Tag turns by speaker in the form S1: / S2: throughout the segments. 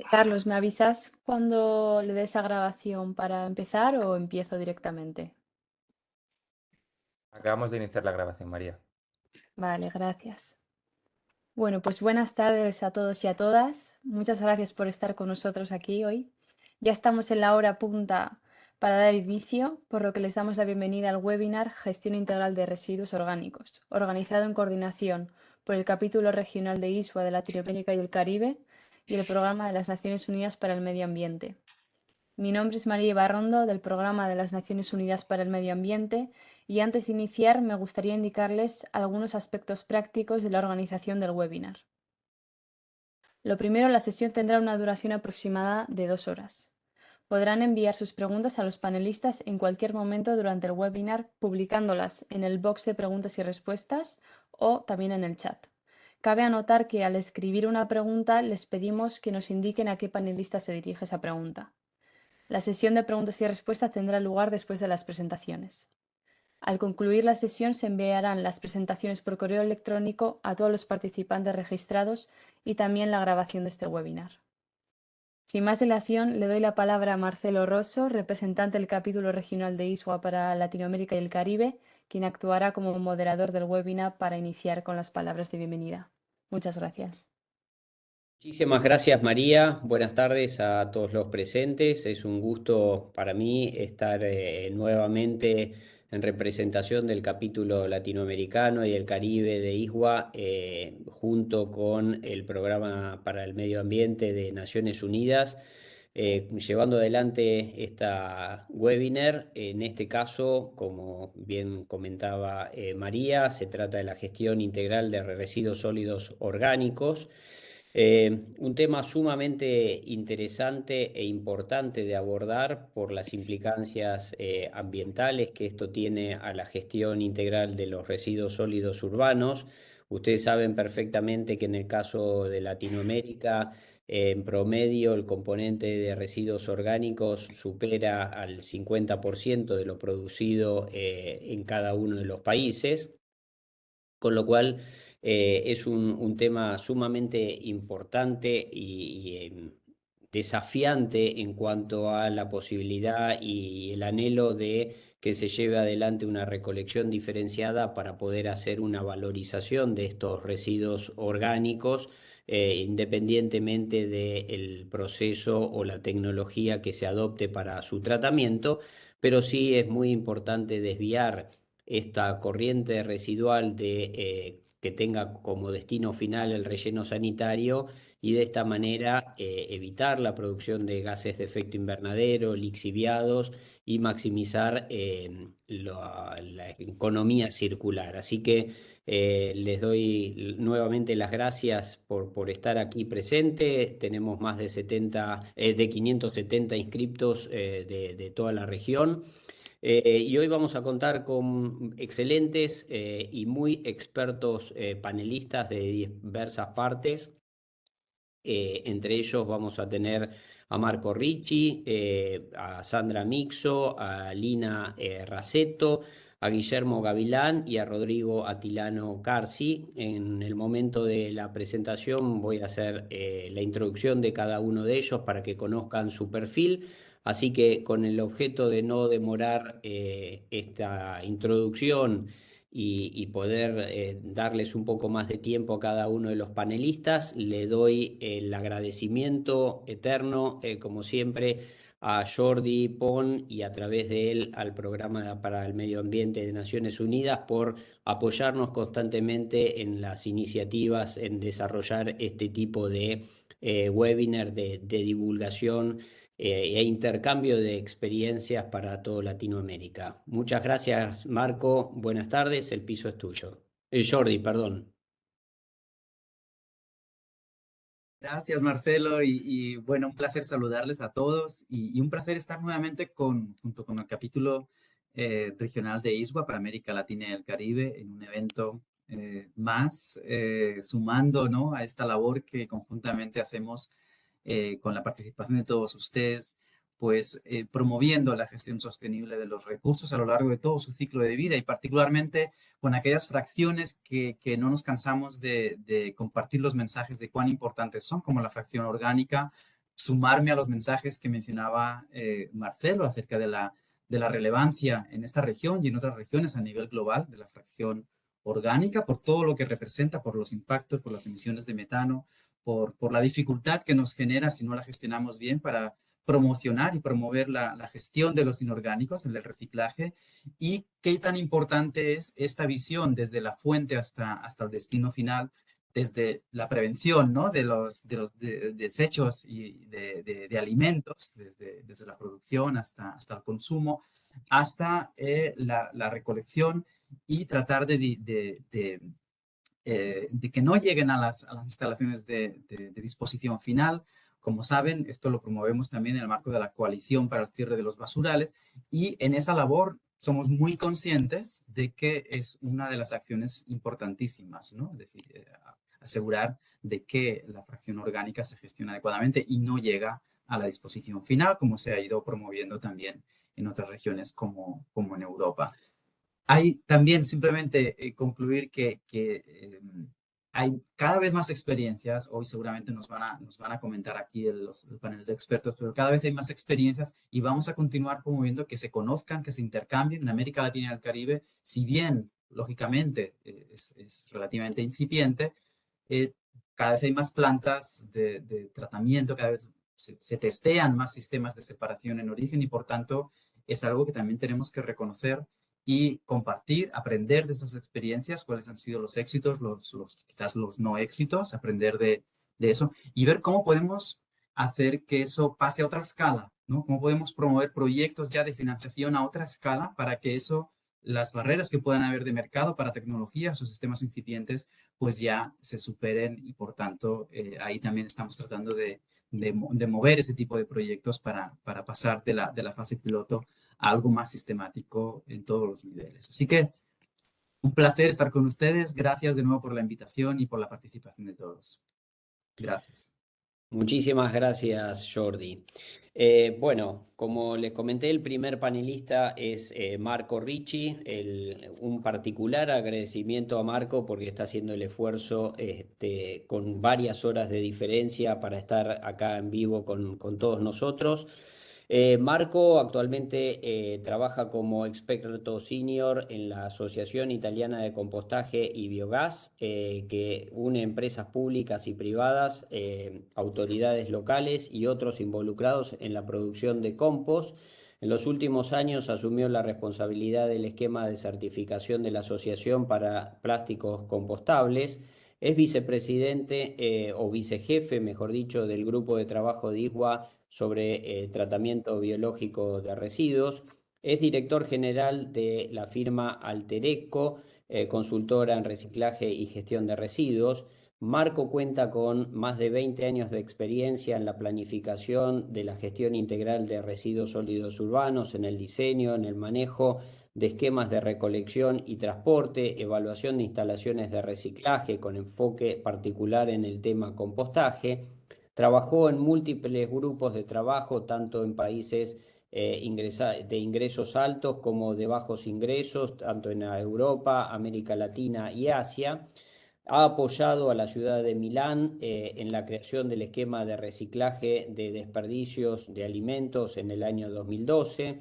S1: Carlos, ¿me avisas cuando le des a grabación para empezar o empiezo directamente?
S2: Acabamos de iniciar la grabación, María.
S1: Vale, gracias. Bueno, pues buenas tardes a todos y a todas. Muchas gracias por estar con nosotros aquí hoy. Ya estamos en la hora punta para dar inicio, por lo que les damos la bienvenida al webinar Gestión Integral de Residuos Orgánicos, organizado en coordinación por el Capítulo Regional de ISWA de Latinoamérica y el Caribe y el Programa de las Naciones Unidas para el Medio Ambiente. Mi nombre es María Ibarrondo del Programa de las Naciones Unidas para el Medio Ambiente y antes de iniciar me gustaría indicarles algunos aspectos prácticos de la organización del webinar. Lo primero, la sesión tendrá una duración aproximada de 2 horas. Podrán enviar sus preguntas a los panelistas en cualquier momento durante el webinar, publicándolas en el box de preguntas y respuestas o también en el chat. Cabe anotar que al escribir una pregunta les pedimos que nos indiquen a qué panelista se dirige esa pregunta. La sesión de preguntas y respuestas tendrá lugar después de las presentaciones. Al concluir la sesión se enviarán las presentaciones por correo electrónico a todos los participantes registrados y también la grabación de este webinar. Sin más dilación, le doy la palabra a Marcelo Rosso, representante del capítulo regional de ISWA para Latinoamérica y el Caribe, quien actuará como moderador del webinar para iniciar con las palabras de bienvenida. Muchas gracias.
S3: Muchísimas gracias, María. Buenas tardes a todos los presentes. Es un gusto para mí estar nuevamente en representación del capítulo latinoamericano y el Caribe de ISWA, junto con el Programa para el Medio Ambiente de Naciones Unidas, llevando adelante esta webinar. En este caso, como bien comentaba María, se trata de la gestión integral de residuos sólidos orgánicos. Un tema sumamente interesante e importante de abordar por las implicancias ambientales que esto tiene a la gestión integral de los residuos sólidos urbanos. Ustedes saben perfectamente que en el caso de Latinoamérica, en promedio, el componente de residuos orgánicos supera al 50% de lo producido en cada uno de los países, con lo cual es un tema sumamente importante y desafiante en cuanto a la posibilidad y el anhelo de que se lleve adelante una recolección diferenciada para poder hacer una valorización de estos residuos orgánicos, independientemente del proceso o la tecnología que se adopte para su tratamiento. Pero sí es muy importante desviar esta corriente residual que tenga como destino final el relleno sanitario, y de esta manera evitar la producción de gases de efecto invernadero, lixiviados, y maximizar la economía circular. Así que les doy nuevamente las gracias por estar aquí presente. Tenemos más de 570 inscriptos de toda la región. Y hoy vamos a contar con excelentes y muy expertos panelistas de diversas partes. Entre ellos vamos a tener a Marco Ricci, a Sandra Mixo, a Lina Raceto, a Guillermo Gavilán y a Rodrigo Atilano Carci. En el momento de la presentación voy a hacer la introducción de cada uno de ellos para que conozcan su perfil. Así que, con el objeto de no demorar esta introducción y poder darles un poco más de tiempo a cada uno de los panelistas, le doy el agradecimiento eterno, como siempre, a Jordi Pon, y a través de él al Programa para el Medio Ambiente de Naciones Unidas, por apoyarnos constantemente en las iniciativas en desarrollar este tipo de webinar de divulgación e intercambio de experiencias para toda Latinoamérica. Muchas gracias, Marco. Buenas tardes, el piso es tuyo. Jordi, perdón.
S4: Gracias, Marcelo, bueno, un placer saludarles a todos y un placer estar nuevamente junto con el capítulo regional de ISWA para América Latina y el Caribe en un evento más, sumando, ¿no?, a esta labor que conjuntamente hacemos con la participación de todos ustedes pues promoviendo la gestión sostenible de los recursos a lo largo de todo su ciclo de vida y particularmente con aquellas fracciones que no nos cansamos de compartir los mensajes de cuán importantes son, como la fracción orgánica, sumarme a los mensajes que mencionaba Marcelo acerca de la relevancia en esta región y en otras regiones a nivel global de la fracción orgánica, por todo lo que representa, por los impactos, por las emisiones de metano, por la dificultad que nos genera si no la gestionamos bien para promocionar y promover la gestión de los inorgánicos, el reciclaje, y qué tan importante es esta visión desde la fuente hasta el destino final, desde la prevención, ¿no? de los desechos y de alimentos, desde la producción hasta el consumo, hasta la recolección y tratar de que no lleguen a las instalaciones de disposición final. Como saben, esto lo promovemos también en el marco de la Coalición para el Cierre de los Basurales y en esa labor somos muy conscientes de que es una de las acciones importantísimas, ¿no? Es decir, asegurar de que la fracción orgánica se gestiona adecuadamente y no llega a la disposición final, como se ha ido promoviendo también en otras regiones como en Europa. Hay también simplemente concluir que hay cada vez más experiencias, hoy seguramente nos van a comentar aquí el panel de expertos, pero cada vez hay más experiencias y vamos a continuar promoviendo que se conozcan, que se intercambien. En América Latina y el Caribe, si bien lógicamente es relativamente incipiente, cada vez hay más plantas de tratamiento, cada vez se testean más sistemas de separación en origen y por tanto es algo que también tenemos que reconocer y compartir, aprender de esas experiencias, cuáles han sido los éxitos, quizás los no éxitos, aprender de eso y ver cómo podemos hacer que eso pase a otra escala, ¿no? Cómo podemos promover proyectos ya de financiación a otra escala para que eso, las barreras que puedan haber de mercado para tecnologías o sistemas incipientes, pues ya se superen y por tanto ahí también estamos tratando de mover ese tipo de proyectos para pasar de la fase piloto a algo más sistemático en todos los niveles. Así que un placer estar con ustedes. Gracias de nuevo por la invitación y por la participación de todos. Gracias.
S3: Muchísimas gracias, Jordi. Bueno, como les comenté, el primer panelista es Marco Ricci. Un particular agradecimiento a Marco porque está haciendo el esfuerzo con varias horas de diferencia para estar acá en vivo con todos nosotros. Marco actualmente trabaja como experto senior en la Asociación Italiana de Compostaje y Biogás, que une empresas públicas y privadas, autoridades locales y otros involucrados en la producción de compost. En los últimos años asumió la responsabilidad del esquema de certificación de la Asociación para Plásticos Compostables. Es vicepresidente o vicejefe, mejor dicho, del grupo de trabajo de ISWA sobre tratamiento biológico de residuos. Es director general de la firma Altereco, consultora en reciclaje y gestión de residuos. Marco cuenta con más de 20 años de experiencia en la planificación de la gestión integral de residuos sólidos urbanos, en el diseño, en el manejo de esquemas de recolección y transporte, evaluación de instalaciones de reciclaje con enfoque particular en el tema compostaje. Trabajó en múltiples grupos de trabajo, tanto en países de ingresos altos como de bajos ingresos, tanto en Europa, América Latina y Asia. Ha apoyado a la ciudad de Milán en la creación del esquema de reciclaje de desperdicios de alimentos en el año 2012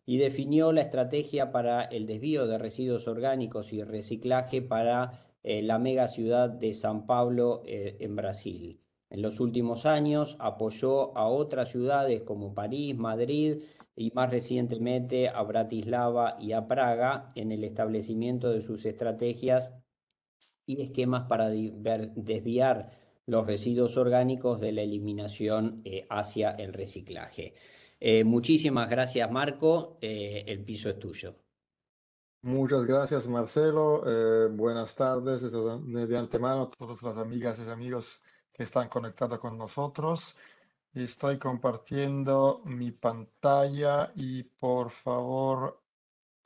S3: y definió la estrategia para el desvío de residuos orgánicos y reciclaje para la mega ciudad de San Pablo en Brasil. En los últimos años apoyó a otras ciudades como París, Madrid y más recientemente a Bratislava y a Praga en el establecimiento de sus estrategias y esquemas para desviar los residuos orgánicos de la eliminación hacia el reciclaje. Muchísimas gracias, Marco. El piso es tuyo.
S5: Muchas gracias, Marcelo. Buenas tardes de antemano a todas las amigas y amigos que están conectados con nosotros. Estoy compartiendo mi pantalla y por favor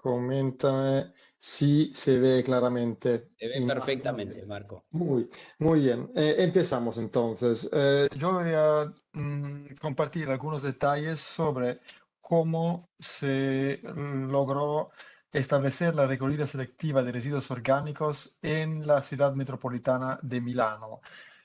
S5: Coméntame si se ve claramente
S3: Se ve
S5: imagen.
S3: perfectamente, Marco.
S5: Muy bien. Empezamos entonces. Yo voy a compartir algunos detalles sobre cómo se logró establecer la recogida selectiva de residuos orgánicos en la ciudad metropolitana de Milano.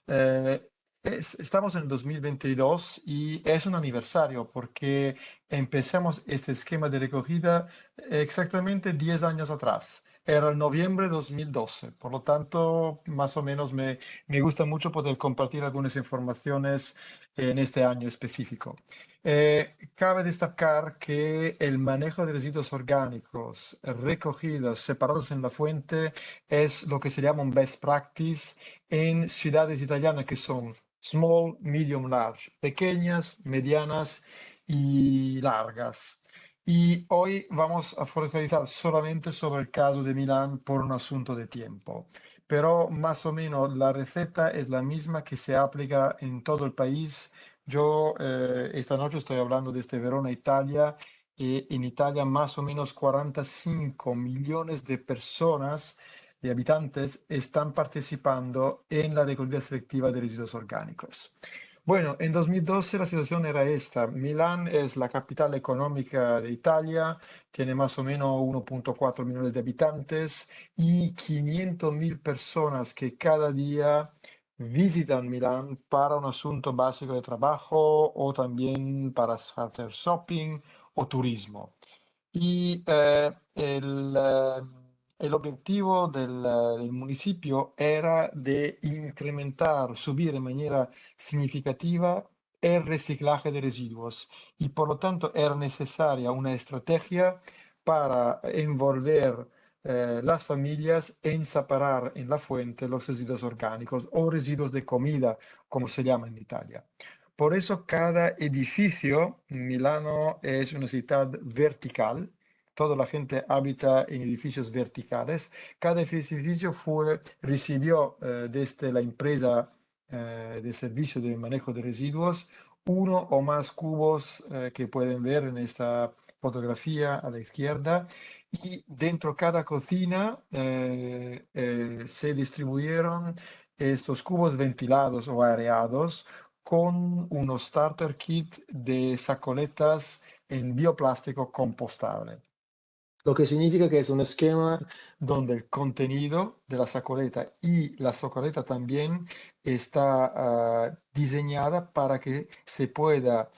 S5: Eh, Estamos en 2022 y es un aniversario porque empezamos este esquema de recogida exactamente 10 años atrás. Era el noviembre de 2012, por lo tanto, más o menos me gusta mucho poder compartir algunas informaciones en este año específico. Cabe destacar que el manejo de residuos orgánicos recogidos, separados en la fuente, es lo que se llama un best practice en ciudades italianas que son small, medium, large, pequeñas, medianas y largas. Y hoy vamos a focalizar solamente sobre el caso de Milán por un asunto de tiempo. Pero más o menos la receta es la misma que se aplica en todo el país. Yo esta noche estoy hablando desde Verona, Italia, y en Italia más o menos 45 millones de personas, de habitantes, están participando en la recogida selectiva de residuos orgánicos. Bueno, en 2012 la situación era esta. Milán es la capital económica de Italia, tiene más o menos 1,4 millones de habitantes y 500.000 personas que cada día visitan Milán para un asunto básico de trabajo o también para hacer shopping o turismo. Y el objetivo del municipio era de incrementar, subir de manera significativa el reciclaje de residuos y por lo tanto era necesaria una estrategia para envolver las familias en separar en la fuente los residuos orgánicos o residuos de comida, como se llama en Italia. Por eso cada edificio, Milano es una ciudad vertical, toda la gente habita en edificios verticales. Cada edificio recibió desde la empresa de servicio de manejo de residuos uno o más cubos que pueden ver en esta fotografía a la izquierda. Y dentro cada cocina se distribuyeron estos cubos ventilados o aireados con unos starter kit de sacoletas en bioplástico compostable. Lo que significa que es un esquema donde el contenido de la sacoleta y la sacoleta también está diseñada para que se pueda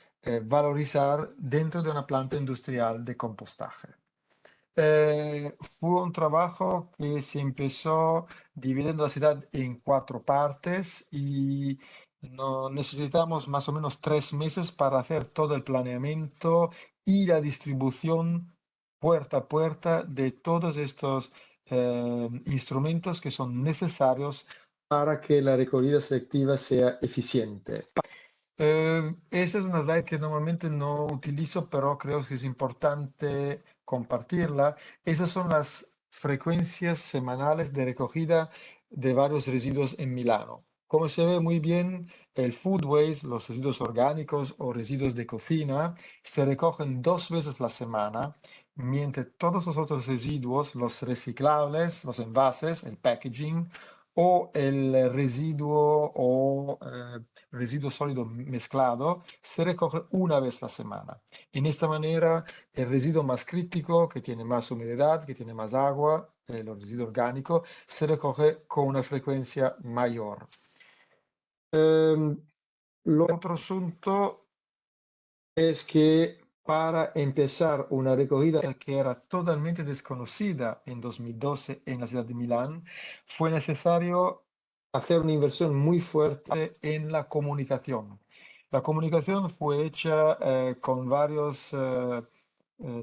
S5: valorizar dentro de una planta industrial de compostaje. Fue un trabajo que se empezó dividiendo la ciudad en 4 partes y necesitamos más o menos 3 meses para hacer todo el planeamiento y la distribución puerta a puerta de todos estos instrumentos que son necesarios para que la recogida selectiva sea eficiente. Esa es una slide que normalmente no utilizo, pero creo que es importante compartirla. Esas son las frecuencias semanales de recogida de varios residuos en Milano. Como se ve muy bien, el food waste, los residuos orgánicos o residuos de cocina, se recogen 2 veces la semana, mientras todos los otros residuos, los reciclables, los envases, el packaging o el residuo o residuo sólido mezclado se recoge una vez la semana. En esta manera, el residuo más crítico, que tiene más humedad, que tiene más agua, el residuo orgánico, se recoge con una frecuencia mayor. Lo otro asunto es que para empezar una recogida que era totalmente desconocida en 2012 en la ciudad de Milán, fue necesario hacer una inversión muy fuerte en la comunicación. La comunicación fue hecha con varios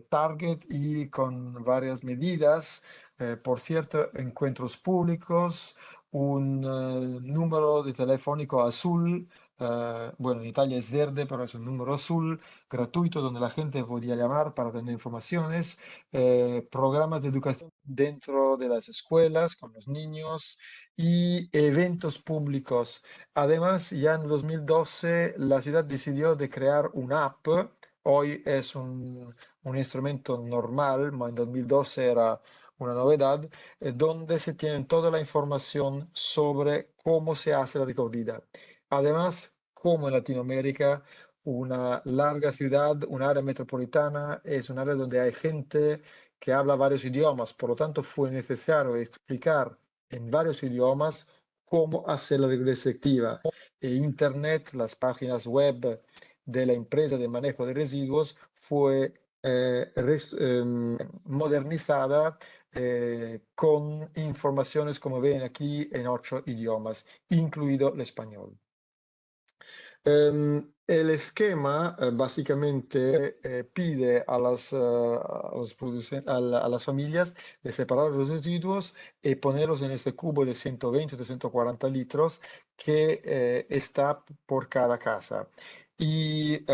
S5: targets y con varias medidas. Por cierto, encuentros públicos, un número de telefónico azul, bueno, en Italia es verde, pero es un número azul, gratuito, donde la gente podía llamar para tener informaciones, programas de educación dentro de las escuelas con los niños y eventos públicos. Además, ya en 2012 la ciudad decidió de crear una app hoy es un instrumento normal, pero en 2012 era una novedad, donde se tiene toda la información sobre cómo se hace la recogida. Además, como en Latinoamérica, una larga ciudad, un área metropolitana, es un área donde hay gente que habla varios idiomas, por lo tanto fue necesario explicar en varios idiomas cómo hacer la regla selectiva. Internet, las páginas web de la empresa de manejo de residuos fue modernizada con informaciones, como ven aquí, en 8 idiomas, incluido el español. El esquema básicamente pide a las familias de separar los residuos y ponerlos en este cubo de 120 o 140 litros que está por cada casa. Y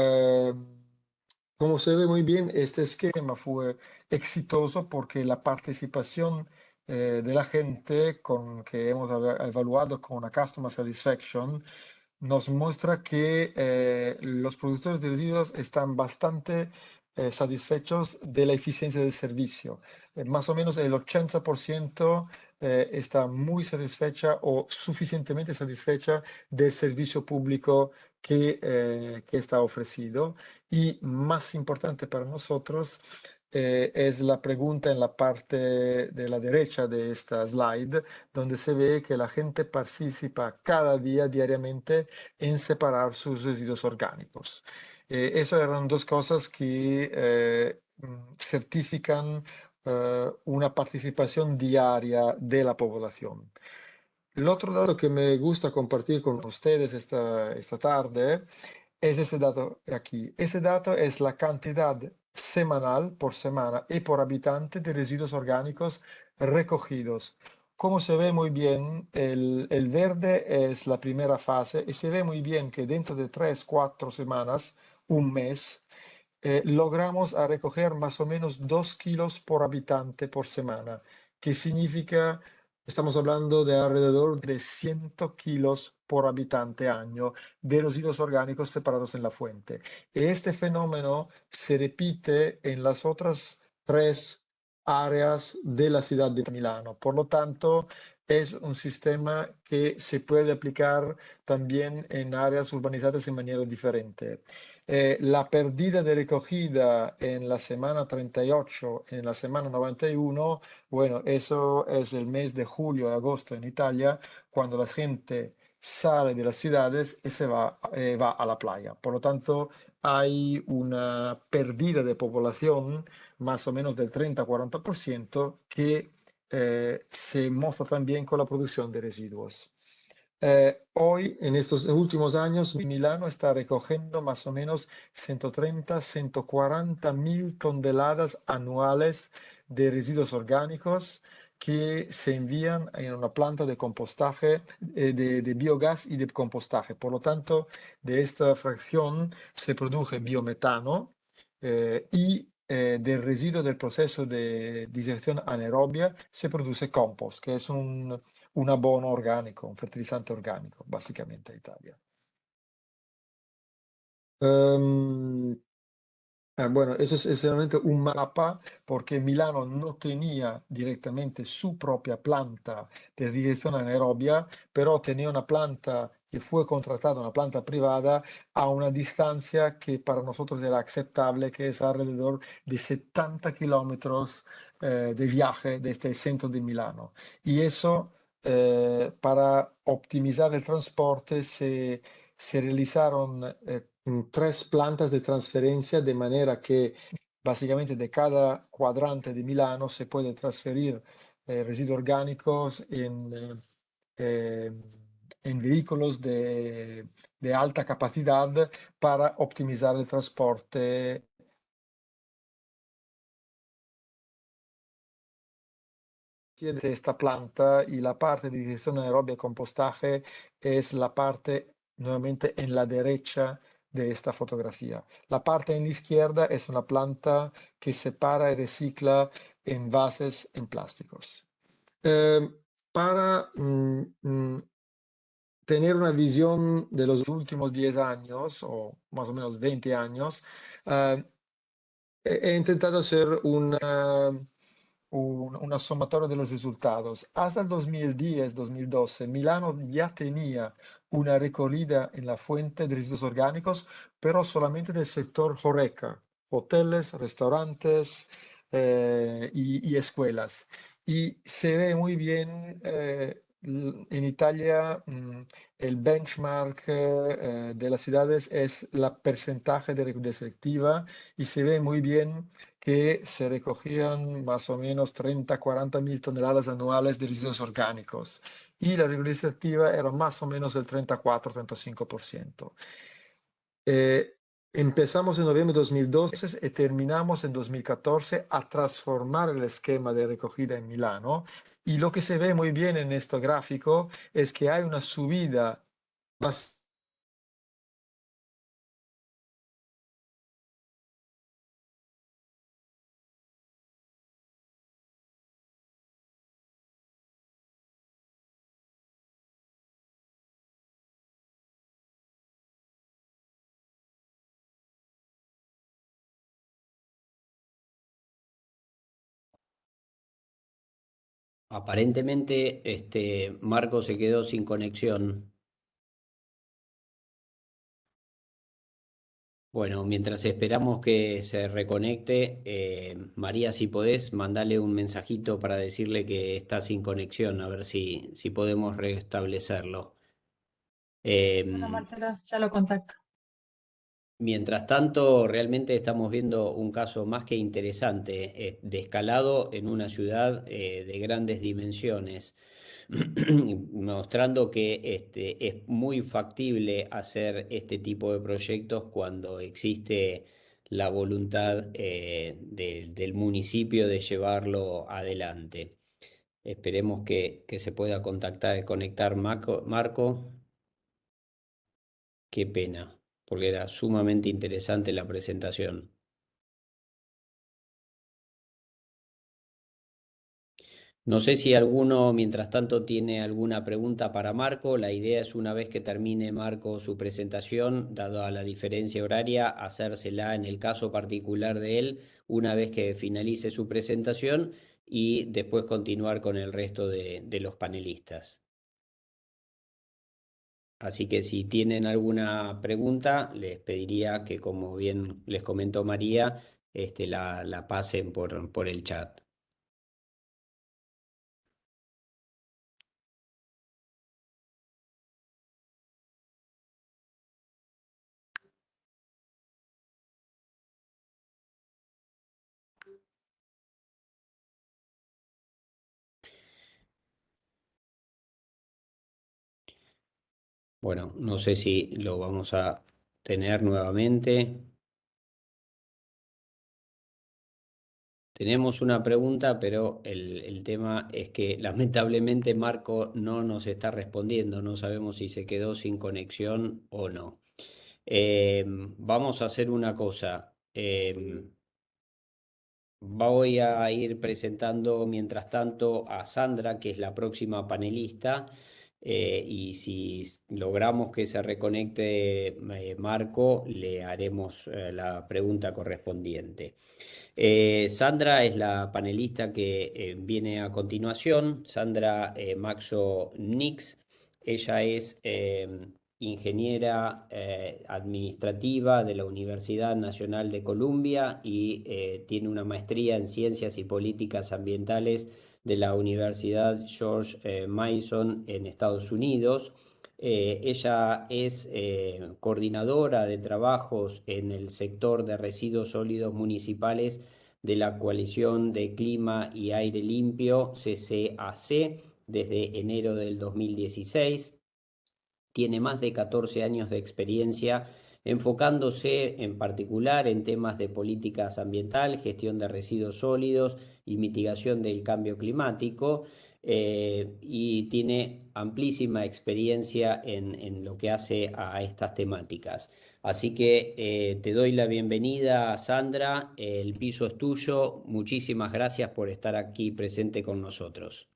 S5: como se ve muy bien, este esquema fue exitoso porque la participación de la gente que hemos evaluado con una Customer Satisfaction nos muestra que los productores de residuos están bastante satisfechos de la eficiencia del servicio. Más o menos el 80% está muy satisfecha o suficientemente satisfecha del servicio público que está ofrecido. Y más importante para nosotros es la pregunta en la parte de la derecha de esta slide, donde se ve que la gente participa cada día, diariamente, en separar sus residuos orgánicos. Esas eran dos cosas que certifican una participación diaria de la población. El otro dato que me gusta compartir con ustedes esta tarde es ese dato aquí. Ese dato es la cantidad semanal, por semana y por habitante, de residuos orgánicos recogidos. Como se ve muy bien, el verde es la primera fase y se ve muy bien que dentro de 3, 4 semanas, un mes, logramos a recoger más o menos 2 kilos por habitante por semana, que significa, estamos hablando de alrededor de 100 kilos por habitante año de residuos orgánicos separados en la fuente. Y este fenómeno se repite en las otras 3 áreas de la ciudad de Milano. Por lo tanto, es un sistema que se puede aplicar también en áreas urbanizadas de manera diferente. La pérdida de recogida en la semana 38, en la semana 91, bueno, eso es el mes de julio y agosto en Italia, cuando la gente sale de las ciudades y va a la playa. Por lo tanto, hay una pérdida de población más o menos del 30-40% que se muestra también con la producción de residuos. Hoy, en estos últimos años, Milano está recogiendo más o menos 130, 140 mil toneladas anuales de residuos orgánicos que se envían en una planta de compostaje, de biogás y de compostaje. Por lo tanto, de esta fracción se produce biometano y del residuo del proceso de digestión anaerobia se produce compost, que es un abono orgánico, un fertilizante orgánico, básicamente, en Italia. Bueno, eso es realmente un mapa porque Milano no tenía directamente su propia planta de digestión anaerobia, pero tenía una planta que fue contratada, una planta privada, a una distancia que para nosotros era aceptable, que es alrededor de 70 kilómetros de viaje desde el centro de Milano. Y eso, para optimizar el transporte, se realizaron 3 plantas de transferencia, de manera que básicamente de cada cuadrante de Milano se puede transferir residuos orgánicos en vehículos de alta capacidad para optimizar el transporte. De esta planta, y la parte de digestión anaerobia y compostaje es la parte nuevamente en la derecha de esta fotografía. La parte en la izquierda es una planta que separa y recicla envases en plásticos. Para tener una visión de los últimos 10 años o más o menos 20 años, he intentado hacer una sumatoria de los resultados. Hasta el 2010-2012, Milano ya tenía una recogida en la fuente de residuos orgánicos, pero solamente del sector HoReCa, hoteles, restaurantes y escuelas. Y se ve muy bien en Italia, el benchmark de las ciudades es la porcentaje de recogida selectiva y se ve muy bien que se recogían más o menos 30-40 mil toneladas anuales de residuos orgánicos y la recogida selectiva era más o menos del 34-35%. Empezamos en noviembre de 2012 y terminamos en 2014 a transformar el esquema de recogida en Milano. Y lo que se ve muy bien en este gráfico es que hay una subida bastante.
S3: Aparentemente, Marco se quedó sin conexión. Bueno, mientras esperamos que se reconecte, María, si podés, mandale un mensajito para decirle que está sin conexión, a ver si podemos restablecerlo.
S6: Bueno,
S3: Em,
S6: Marcela, ya lo contacto.
S3: Mientras tanto, realmente estamos viendo un caso más que interesante, de escalado en una ciudad de grandes dimensiones, mostrando que es muy factible hacer este tipo de proyectos cuando existe la voluntad del municipio de llevarlo adelante. Esperemos que se pueda conectar Marco. Qué pena, porque era sumamente interesante la presentación. No sé si alguno, mientras tanto, tiene alguna pregunta para Marco. La idea es, una vez que termine Marco su presentación, dado a la diferencia horaria, hacérsela en el caso particular de él, una vez que finalice su presentación, y después continuar con el resto de los panelistas. Así que si tienen alguna pregunta, les pediría que, como bien les comentó María, la pasen por el chat. Bueno, no sé si lo vamos a tener nuevamente. Tenemos una pregunta, pero el tema es que lamentablemente Marco no nos está respondiendo. No sabemos si se quedó sin conexión o no. Vamos a hacer una cosa. Voy a ir presentando mientras tanto a Sandra, que es la próxima panelista, y si logramos que se reconecte Marco, le haremos la pregunta correspondiente. Sandra es la panelista que viene a continuación, Sandra Maxo Nix. Ella es ingeniera administrativa de la Universidad Nacional de Columbia y tiene una maestría en Ciencias y Políticas Ambientales de la Universidad George Mason en Estados Unidos. Ella es coordinadora de trabajos en el sector de residuos sólidos municipales de la Coalición de Clima y Aire Limpio, CCAC, desde enero del 2016. Tiene más de 14 años de experiencia enfocándose en particular en temas de políticas ambientales, gestión de residuos sólidos y mitigación del cambio climático, y tiene amplísima experiencia en lo que hace a estas temáticas. Así que te doy la bienvenida, Sandra. El piso es tuyo. Muchísimas gracias por estar aquí presente con nosotros.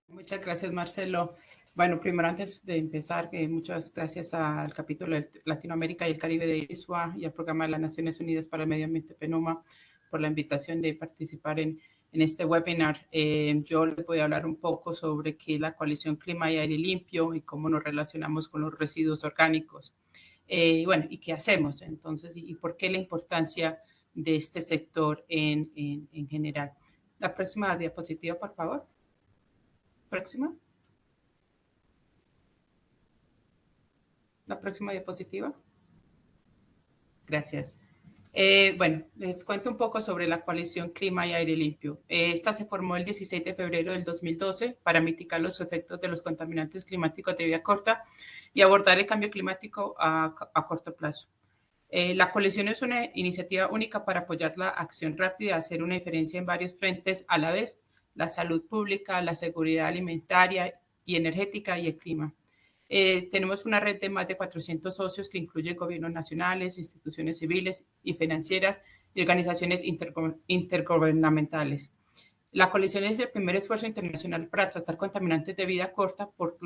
S7: Muchas gracias, Marcelo. Bueno, primero antes de empezar, muchas gracias al capítulo de Latinoamérica y el Caribe de ISWA y al Programa de las Naciones Unidas para el Medio Ambiente PENUMA por la invitación de participar en este webinar. Yo les voy a hablar un poco sobre qué es la coalición Clima y Aire Limpio y cómo nos relacionamos con los residuos orgánicos. Bueno, y qué hacemos entonces y por qué la importancia de este sector en general. La próxima diapositiva, por favor. Próxima. La próxima diapositiva. Gracias. Bueno, les cuento un poco sobre la coalición Clima y Aire Limpio. Esta se formó el 16 de febrero del 2012 para mitigar los efectos de los contaminantes climáticos de vida corta y abordar el cambio climático a corto plazo. La coalición es una iniciativa única para apoyar la acción rápida, hacer una diferencia en varios frentes a la vez: la salud pública, la seguridad alimentaria y energética y el clima. Tenemos una red de más de 400 socios que incluye gobiernos nacionales, instituciones civiles y financieras y organizaciones intergubernamentales. La coalición es el primer esfuerzo internacional para tratar contaminantes de vida corta por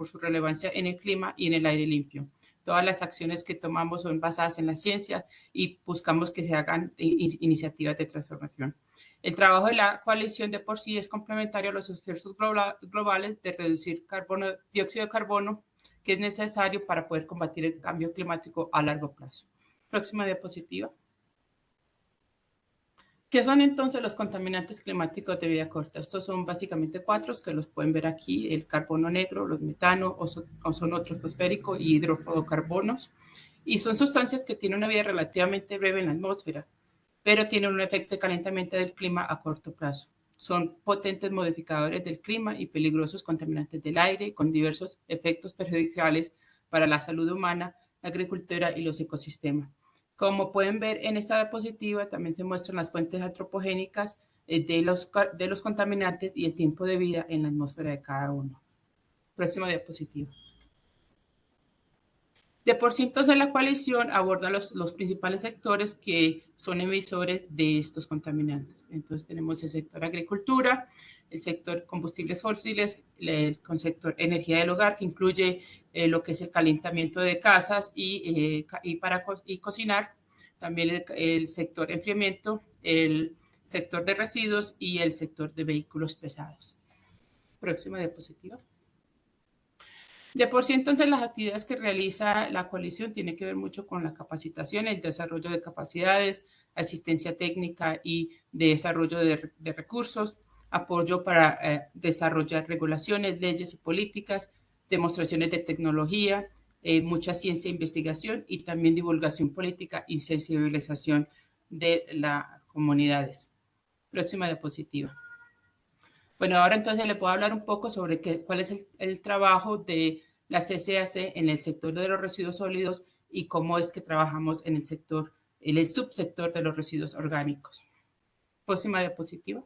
S7: su relevancia en el clima y en el aire limpio. Todas las acciones que tomamos son basadas en la ciencia y buscamos que se hagan iniciativas de transformación. El trabajo de la coalición de por sí es complementario a los esfuerzos globales de reducir dióxido de carbono, que es necesario para poder combatir el cambio climático a largo plazo. Próxima diapositiva. ¿Qué son entonces los contaminantes climáticos de vida corta? Estos son básicamente 4 que los pueden ver aquí: el carbono negro, los metano, ozono troposférico y hidrofluorocarbonos. Y son sustancias que tienen una vida relativamente breve en la atmósfera, pero tienen un efecto de calentamiento del clima a corto plazo. Son potentes modificadores del clima y peligrosos contaminantes del aire, con diversos efectos perjudiciales para la salud humana, la agricultura y los ecosistemas. Como pueden ver en esta diapositiva, también se muestran las fuentes antropogénicas de los contaminantes y el tiempo de vida en la atmósfera de cada uno. Próxima diapositiva. De por sí, entonces, la coalición aborda los principales sectores que son emisores de estos contaminantes. Entonces, tenemos el sector agricultura, el sector combustibles fósiles, el sector energía del hogar, que incluye lo que es el calentamiento de casas y cocinar, también el sector enfriamiento, el sector de residuos y el sector de vehículos pesados. Próxima diapositiva. De por sí, entonces, las actividades que realiza la coalición tienen que ver mucho con la capacitación, el desarrollo de capacidades, asistencia técnica y de desarrollo de recursos, apoyo para desarrollar regulaciones, leyes y políticas, demostraciones de tecnología, mucha ciencia e investigación y también divulgación política y sensibilización de las comunidades. Próxima diapositiva. Bueno, ahora entonces le puedo hablar un poco sobre cuál es el trabajo de la CCAC en el sector de los residuos sólidos y cómo es que trabajamos en el subsector de los residuos orgánicos. Próxima diapositiva.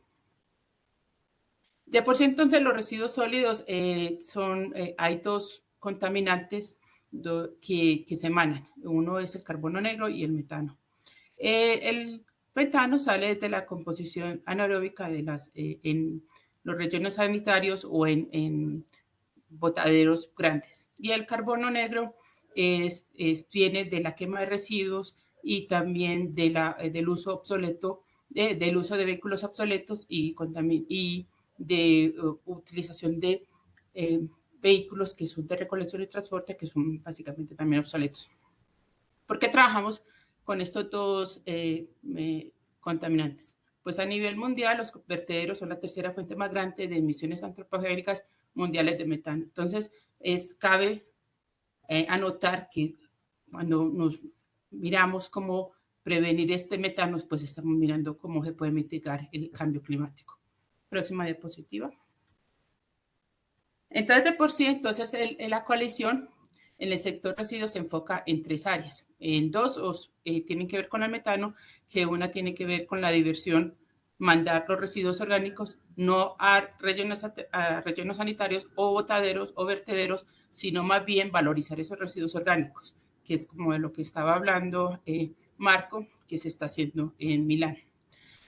S7: De por sí, entonces, los residuos sólidos hay 2 contaminantes que se emanan. Uno es el carbono negro y el metano. El metano sale de la composición anaeróbica en los rellenos sanitarios o en botaderos grandes. Y el carbono negro viene de la quema de residuos y también del uso obsoleto, del uso de vehículos obsoletos y de utilización de vehículos que son de recolección y transporte, que son básicamente también obsoletos. ¿Por qué trabajamos con estos 2 contaminantes? Pues a nivel mundial, los vertederos son la tercera fuente más grande de emisiones antropogénicas mundiales de metano. Entonces, cabe anotar que cuando nos miramos cómo prevenir este metano, pues estamos mirando cómo se puede mitigar el cambio climático. Próxima diapositiva. Entonces, de por sí, entonces, la coalición en el sector residuos se enfoca en 3 áreas. En 2 tienen que ver con el metano, que una tiene que ver con la diversión, mandar los residuos orgánicos no a rellenos sanitarios o botaderos o vertederos, sino más bien valorizar esos residuos orgánicos, que es como de lo que estaba hablando Marco, que se está haciendo en Milán.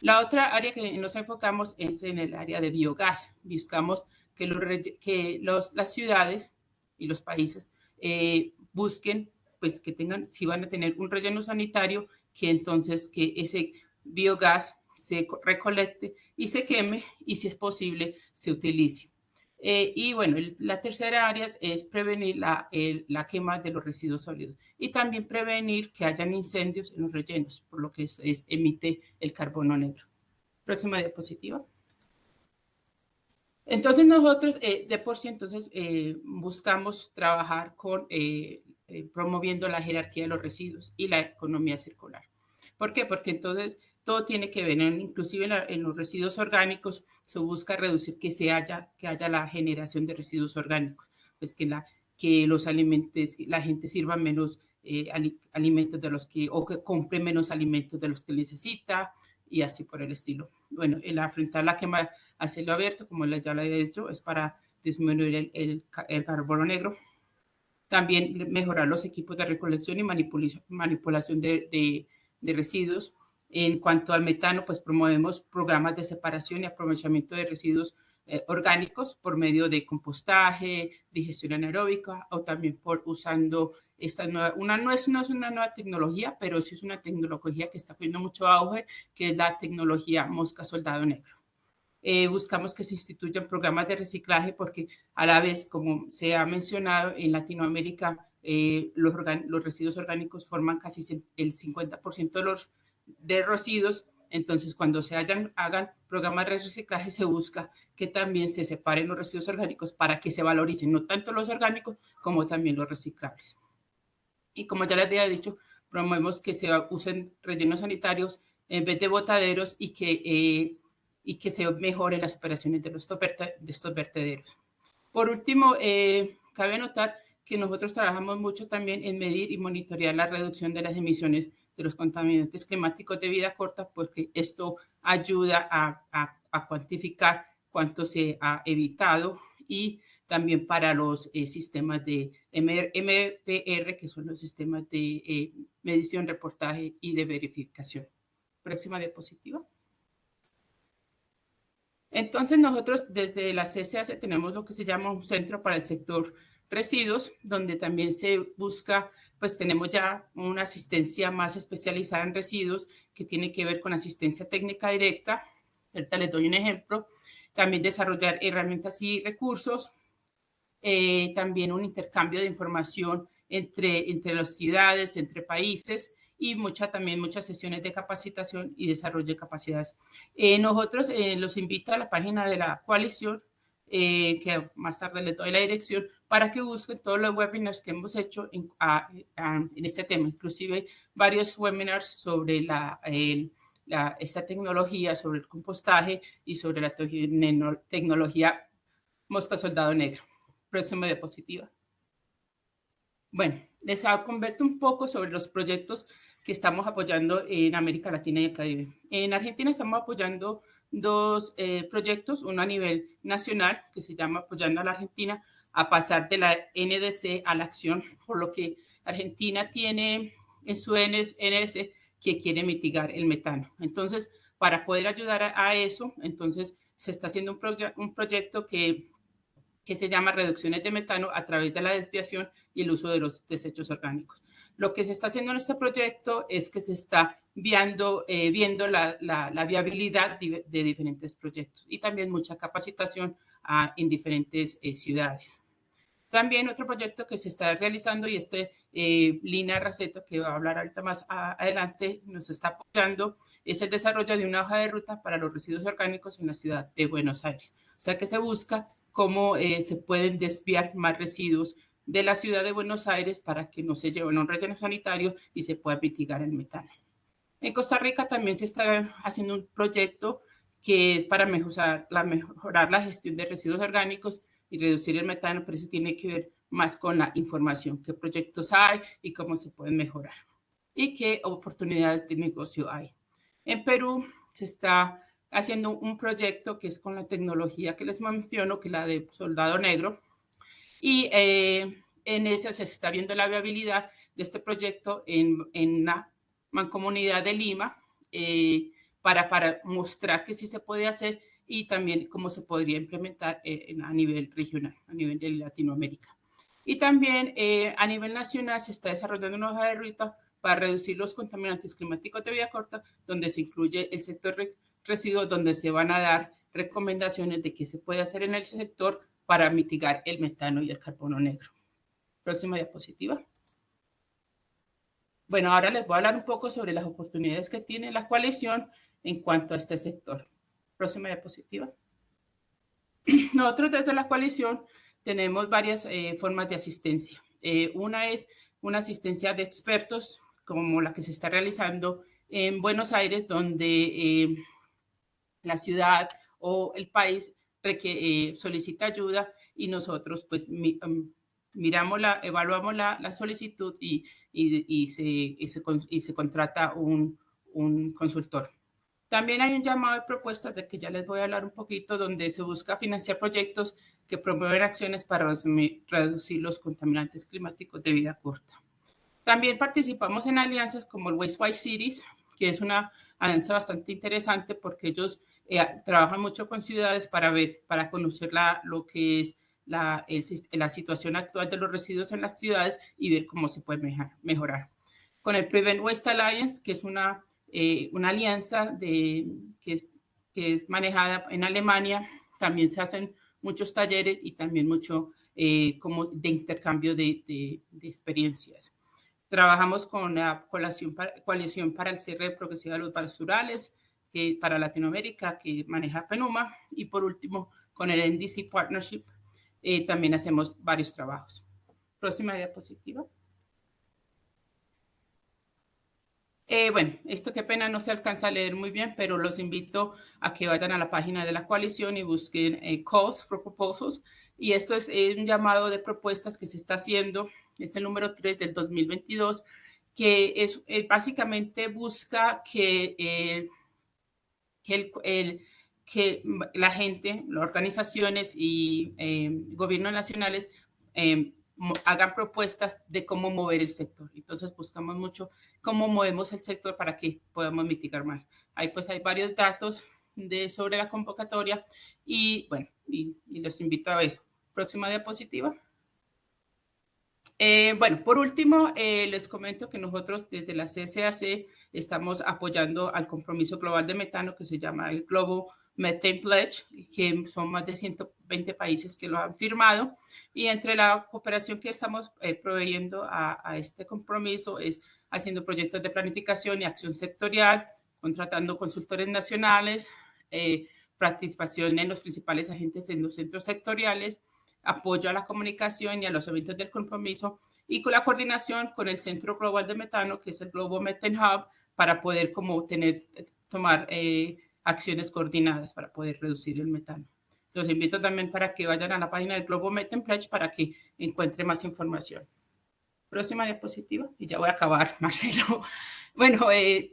S7: La otra área que nos enfocamos es en el área de biogás. Buscamos que las ciudades y los países busquen, pues que tengan, si van a tener un relleno sanitario, que entonces que ese biogás se recolecte y se queme y si es posible se utilice. Y bueno, la tercera área es prevenir la quema de los residuos sólidos y también prevenir que hayan incendios en los rellenos, por lo que emite el carbono negro. Próxima diapositiva. Entonces nosotros de por sí entonces buscamos trabajar con promoviendo la jerarquía de los residuos y la economía circular. ¿Por qué? Porque entonces todo tiene que ver, inclusive en los residuos orgánicos se busca reducir que haya la generación de residuos orgánicos, pues que los alimentos, la gente sirva menos alimentos de los o que compre menos alimentos de los que necesita y así por el estilo. Bueno, el afrontar la quema a cielo abierto, como ya le he dicho, es para disminuir el carbono negro. También mejorar los equipos de recolección y manipulación de residuos. En cuanto al metano, pues promovemos programas de separación y aprovechamiento de residuos orgánicos por medio de compostaje, digestión anaeróbica o también por usando esta nueva, no es una nueva tecnología, pero sí es una tecnología que está teniendo mucho auge, que es la tecnología mosca soldado negro. Buscamos que se instituyan programas de reciclaje porque a la vez, como se ha mencionado, en Latinoamérica los residuos orgánicos forman casi el 50% de residuos. Entonces, cuando hagan programas de reciclaje, se busca que también se separen los residuos orgánicos para que se valoricen no tanto los orgánicos como también los reciclables. Y como ya les había dicho, promovemos que se usen rellenos sanitarios en vez de botaderos y que se mejoren las operaciones de estos vertederos. Por último, cabe notar que nosotros trabajamos mucho también en medir y monitorear la reducción de las emisiones de los contaminantes climáticos de vida corta, porque esto ayuda a cuantificar cuánto se ha evitado y también para los sistemas de MPR, que son los sistemas de medición, reportaje y de verificación. Próxima diapositiva. Entonces nosotros desde la CCAC tenemos lo que se llama un centro para el sector residuos, donde también se busca, pues tenemos ya una asistencia más especializada en residuos que tiene que ver con asistencia técnica directa. Ahorita les doy un ejemplo. También desarrollar herramientas y recursos. También un intercambio de información entre las ciudades, entre países y también muchas sesiones de capacitación y desarrollo de capacidades. Nosotros los invito a la página de la coalición, que más tarde les doy la dirección, para que busquen todos los webinars que hemos hecho en este tema, inclusive varios webinars sobre esta tecnología, sobre el compostaje y sobre la tecnología mosca soldado negro. Próxima diapositiva. Bueno, les converto un poco sobre los proyectos que estamos apoyando en América Latina y el Caribe. En Argentina estamos apoyando dos proyectos, uno a nivel nacional, que se llama Apoyando a la Argentina, a pasar de la NDC a la acción, por lo que Argentina tiene en su NDC que quiere mitigar el metano. Entonces, para poder ayudar a eso, entonces se está haciendo un proyecto que se llama reducciones de metano a través de la desviación y el uso de los desechos orgánicos. Lo que se está haciendo en este proyecto es que se está viendo la viabilidad de diferentes proyectos y también mucha capacitación en diferentes ciudades. También otro proyecto que se está realizando y Lina Raceto, que va a hablar ahorita más adelante, nos está apoyando, es el desarrollo de una hoja de ruta para los residuos orgánicos en la ciudad de Buenos Aires. O sea que se busca cómo se pueden desviar más residuos de la ciudad de Buenos Aires para que no se lleven a un relleno sanitario y se pueda mitigar el metano. En Costa Rica también se está haciendo un proyecto que es para mejorar la gestión de residuos orgánicos y reducir el metano, pero eso tiene que ver más con la información, qué proyectos hay y cómo se pueden mejorar y qué oportunidades de negocio hay. En Perú se está haciendo un proyecto que es con la tecnología que les menciono, que es la de soldado negro, y en ese se está viendo la viabilidad de este proyecto en la mancomunidad de Lima para mostrar que sí se puede hacer y también cómo se podría implementar a nivel regional, a nivel de Latinoamérica. Y también a nivel nacional se está desarrollando una hoja de ruta para reducir los contaminantes climáticos de vida corta, donde se incluye el sector residuos, donde se van a dar recomendaciones de qué se puede hacer en el sector para mitigar el metano y el carbono negro. Próxima diapositiva. Bueno, ahora les voy a hablar un poco sobre las oportunidades que tiene la coalición en cuanto a este sector. Próxima diapositiva. Nosotros desde la coalición tenemos varias formas de asistencia. Una es una asistencia de expertos, como la que se está realizando en Buenos Aires, donde la ciudad o el país solicita ayuda y nosotros pues evaluamos la solicitud y se contrata un consultor. También hay un llamado de propuestas de que ya les voy a hablar un poquito, donde se busca financiar proyectos que promueven acciones para reducir los contaminantes climáticos de vida corta. También participamos en alianzas como el Wastewise Cities, que es una alianza bastante interesante porque ellos trabajan mucho con ciudades para conocer lo que es la situación actual de los residuos en las ciudades y ver cómo se puede mejorar. Con el Prevent Waste Alliance, que es una alianza que es manejada en Alemania, también se hacen muchos talleres y también mucho como de intercambio de experiencias. Trabajamos con la coalición para el cierre progresivo de los basurales para Latinoamérica, que maneja PENUMA, y por último con el NDC Partnership también hacemos varios trabajos. Próxima diapositiva. Bueno, esto qué pena no se alcanza a leer muy bien, pero los invito a que vayan a la página de la coalición y busquen calls for proposals. Y esto es un llamado de propuestas que se está haciendo, es el número 3 del 2022, que básicamente busca que la gente, las organizaciones y gobiernos nacionales hagan propuestas de cómo mover el sector. Entonces buscamos mucho cómo movemos el sector para que podamos mitigar más. Ahí pues hay varios datos sobre la convocatoria y bueno, y los invito a eso. Próxima diapositiva. Bueno, por último, les comento que nosotros desde la CSAC estamos apoyando al compromiso global de metano que se llama el Global Methane Pledge, que son más de 120 países que lo han firmado. Y entre la cooperación que estamos proveyendo a este compromiso es haciendo proyectos de planificación y acción sectorial, contratando consultores nacionales, participación en los principales agentes en los centros sectoriales, apoyo a la comunicación y a los eventos del compromiso y con la coordinación con el Centro Global de Metano, que es el Global Methane Hub, para poder tomar acciones coordinadas para poder reducir el metano. Los invito también para que vayan a la página del Global Methane Pledge para que encuentren más información. Próxima diapositiva, y ya voy a acabar, Marcelo. Bueno,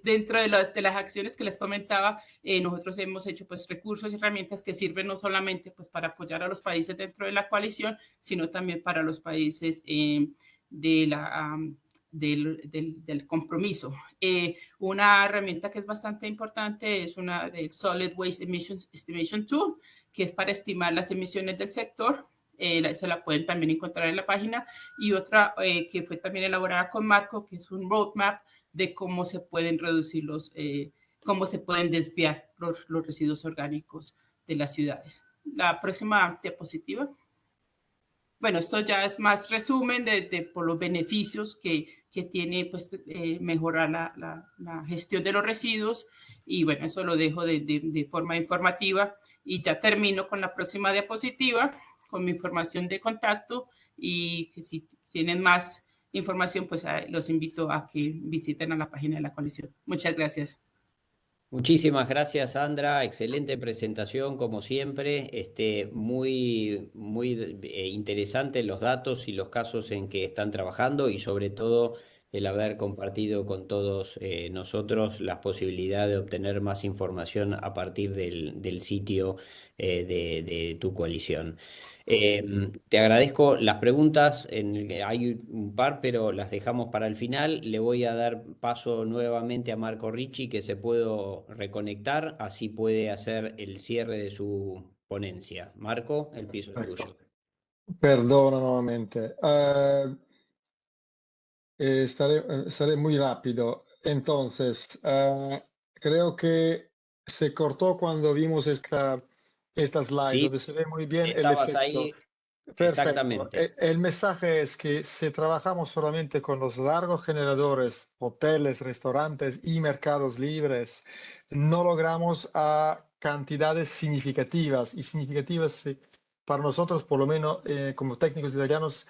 S7: dentro de las acciones que les comentaba, nosotros hemos hecho pues recursos y herramientas que sirven no solamente pues para apoyar a los países dentro de la coalición, sino también para los países del compromiso. Una herramienta que es bastante importante es una del Solid Waste Emissions Estimation Tool, que es para estimar las emisiones del sector. Se la pueden también encontrar en la página, y otra que fue también elaborada con Marco, que es un roadmap de cómo se pueden reducir cómo se pueden desviar los residuos orgánicos de las ciudades. La próxima diapositiva. Bueno, esto ya es más resumen por los beneficios que tiene pues, mejorar la gestión de los residuos, y bueno, eso lo dejo de forma informativa, y ya termino con la próxima diapositiva, con mi información de contacto, y que si tienen más información, pues los invito a que visiten a la página de la coalición. Muchas gracias.
S3: Muchísimas gracias, Sandra. Excelente presentación, como siempre. Muy interesante los datos y los casos en que están trabajando, y sobre todo el haber compartido con todos nosotros las posibilidades de obtener más información a partir del sitio de tu coalición. Te agradezco las preguntas, hay un par, pero las dejamos para el final. Le voy a dar paso nuevamente a Marco Ricci, que se puede reconectar, así puede hacer el cierre de su ponencia. Marco, el piso es
S5: Ecco,
S3: tuyo.
S5: perdona nuevamente. Estaré muy rápido. Entonces, creo que se cortó cuando vimos esta slide,
S3: Sí,
S5: donde se ve muy bien el
S3: estabas
S5: efecto.
S3: ahí
S5: Perfecto.
S3: exactamente.
S5: El mensaje es que si trabajamos solamente con los largos generadores, hoteles, restaurantes y mercados libres, no logramos a cantidades significativas. Y significativas para nosotros, por lo menos como técnicos italianos,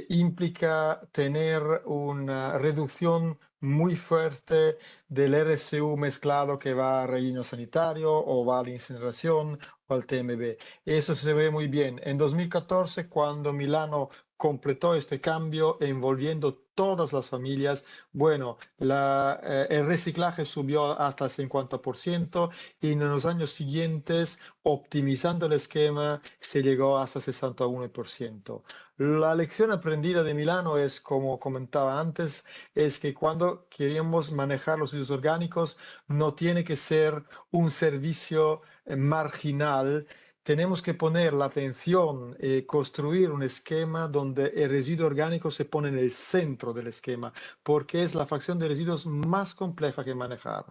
S5: implica tener una reducción muy fuerte del RSU mezclado que va a relleno sanitario o va a la incineración o al TMB. Eso se ve muy bien. En 2014, cuando Milano completó este cambio envolviendo todas las familias, bueno, el reciclaje subió hasta el 50% y en los años siguientes, optimizando el esquema, se llegó hasta el 61%. La lección aprendida de Milano es, como comentaba antes, es que cuando queremos manejar los residuos orgánicos, no tiene que ser un servicio marginal. Tenemos que poner la atención, construir un esquema donde el residuo orgánico se pone en el centro del esquema, porque es la fracción de residuos más compleja que manejar.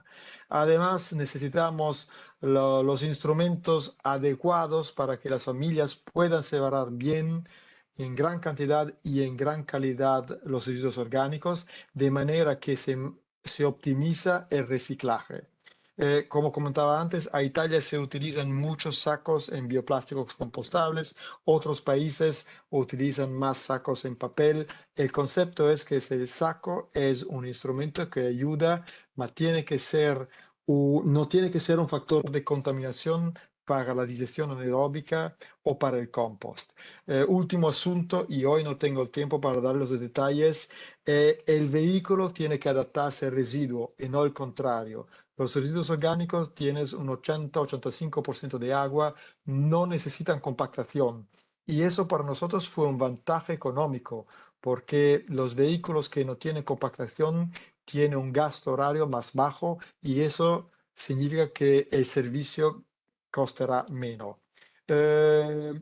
S5: Además, necesitamos los instrumentos adecuados para que las familias puedan separar bien, en gran cantidad y en gran calidad, los residuos orgánicos, de manera que se optimiza el reciclaje. Como comentaba antes, a Italia se utilizan muchos sacos en bioplásticos compostables, otros países utilizan más sacos en papel. El concepto es que el saco es un instrumento que ayuda, pero no tiene que ser un factor de contaminación para la digestión anaeróbica o para el compost. Último asunto, y hoy no tengo el tiempo para dar los detalles, el vehículo tiene que adaptarse al residuo y no el contrario. Los residuos orgánicos tienen un 80-85% de agua, no necesitan compactación. Y eso para nosotros fue un ventaja económico, porque los vehículos que no tienen compactación tienen un gasto horario más bajo y eso significa que el servicio costará menos. Eh,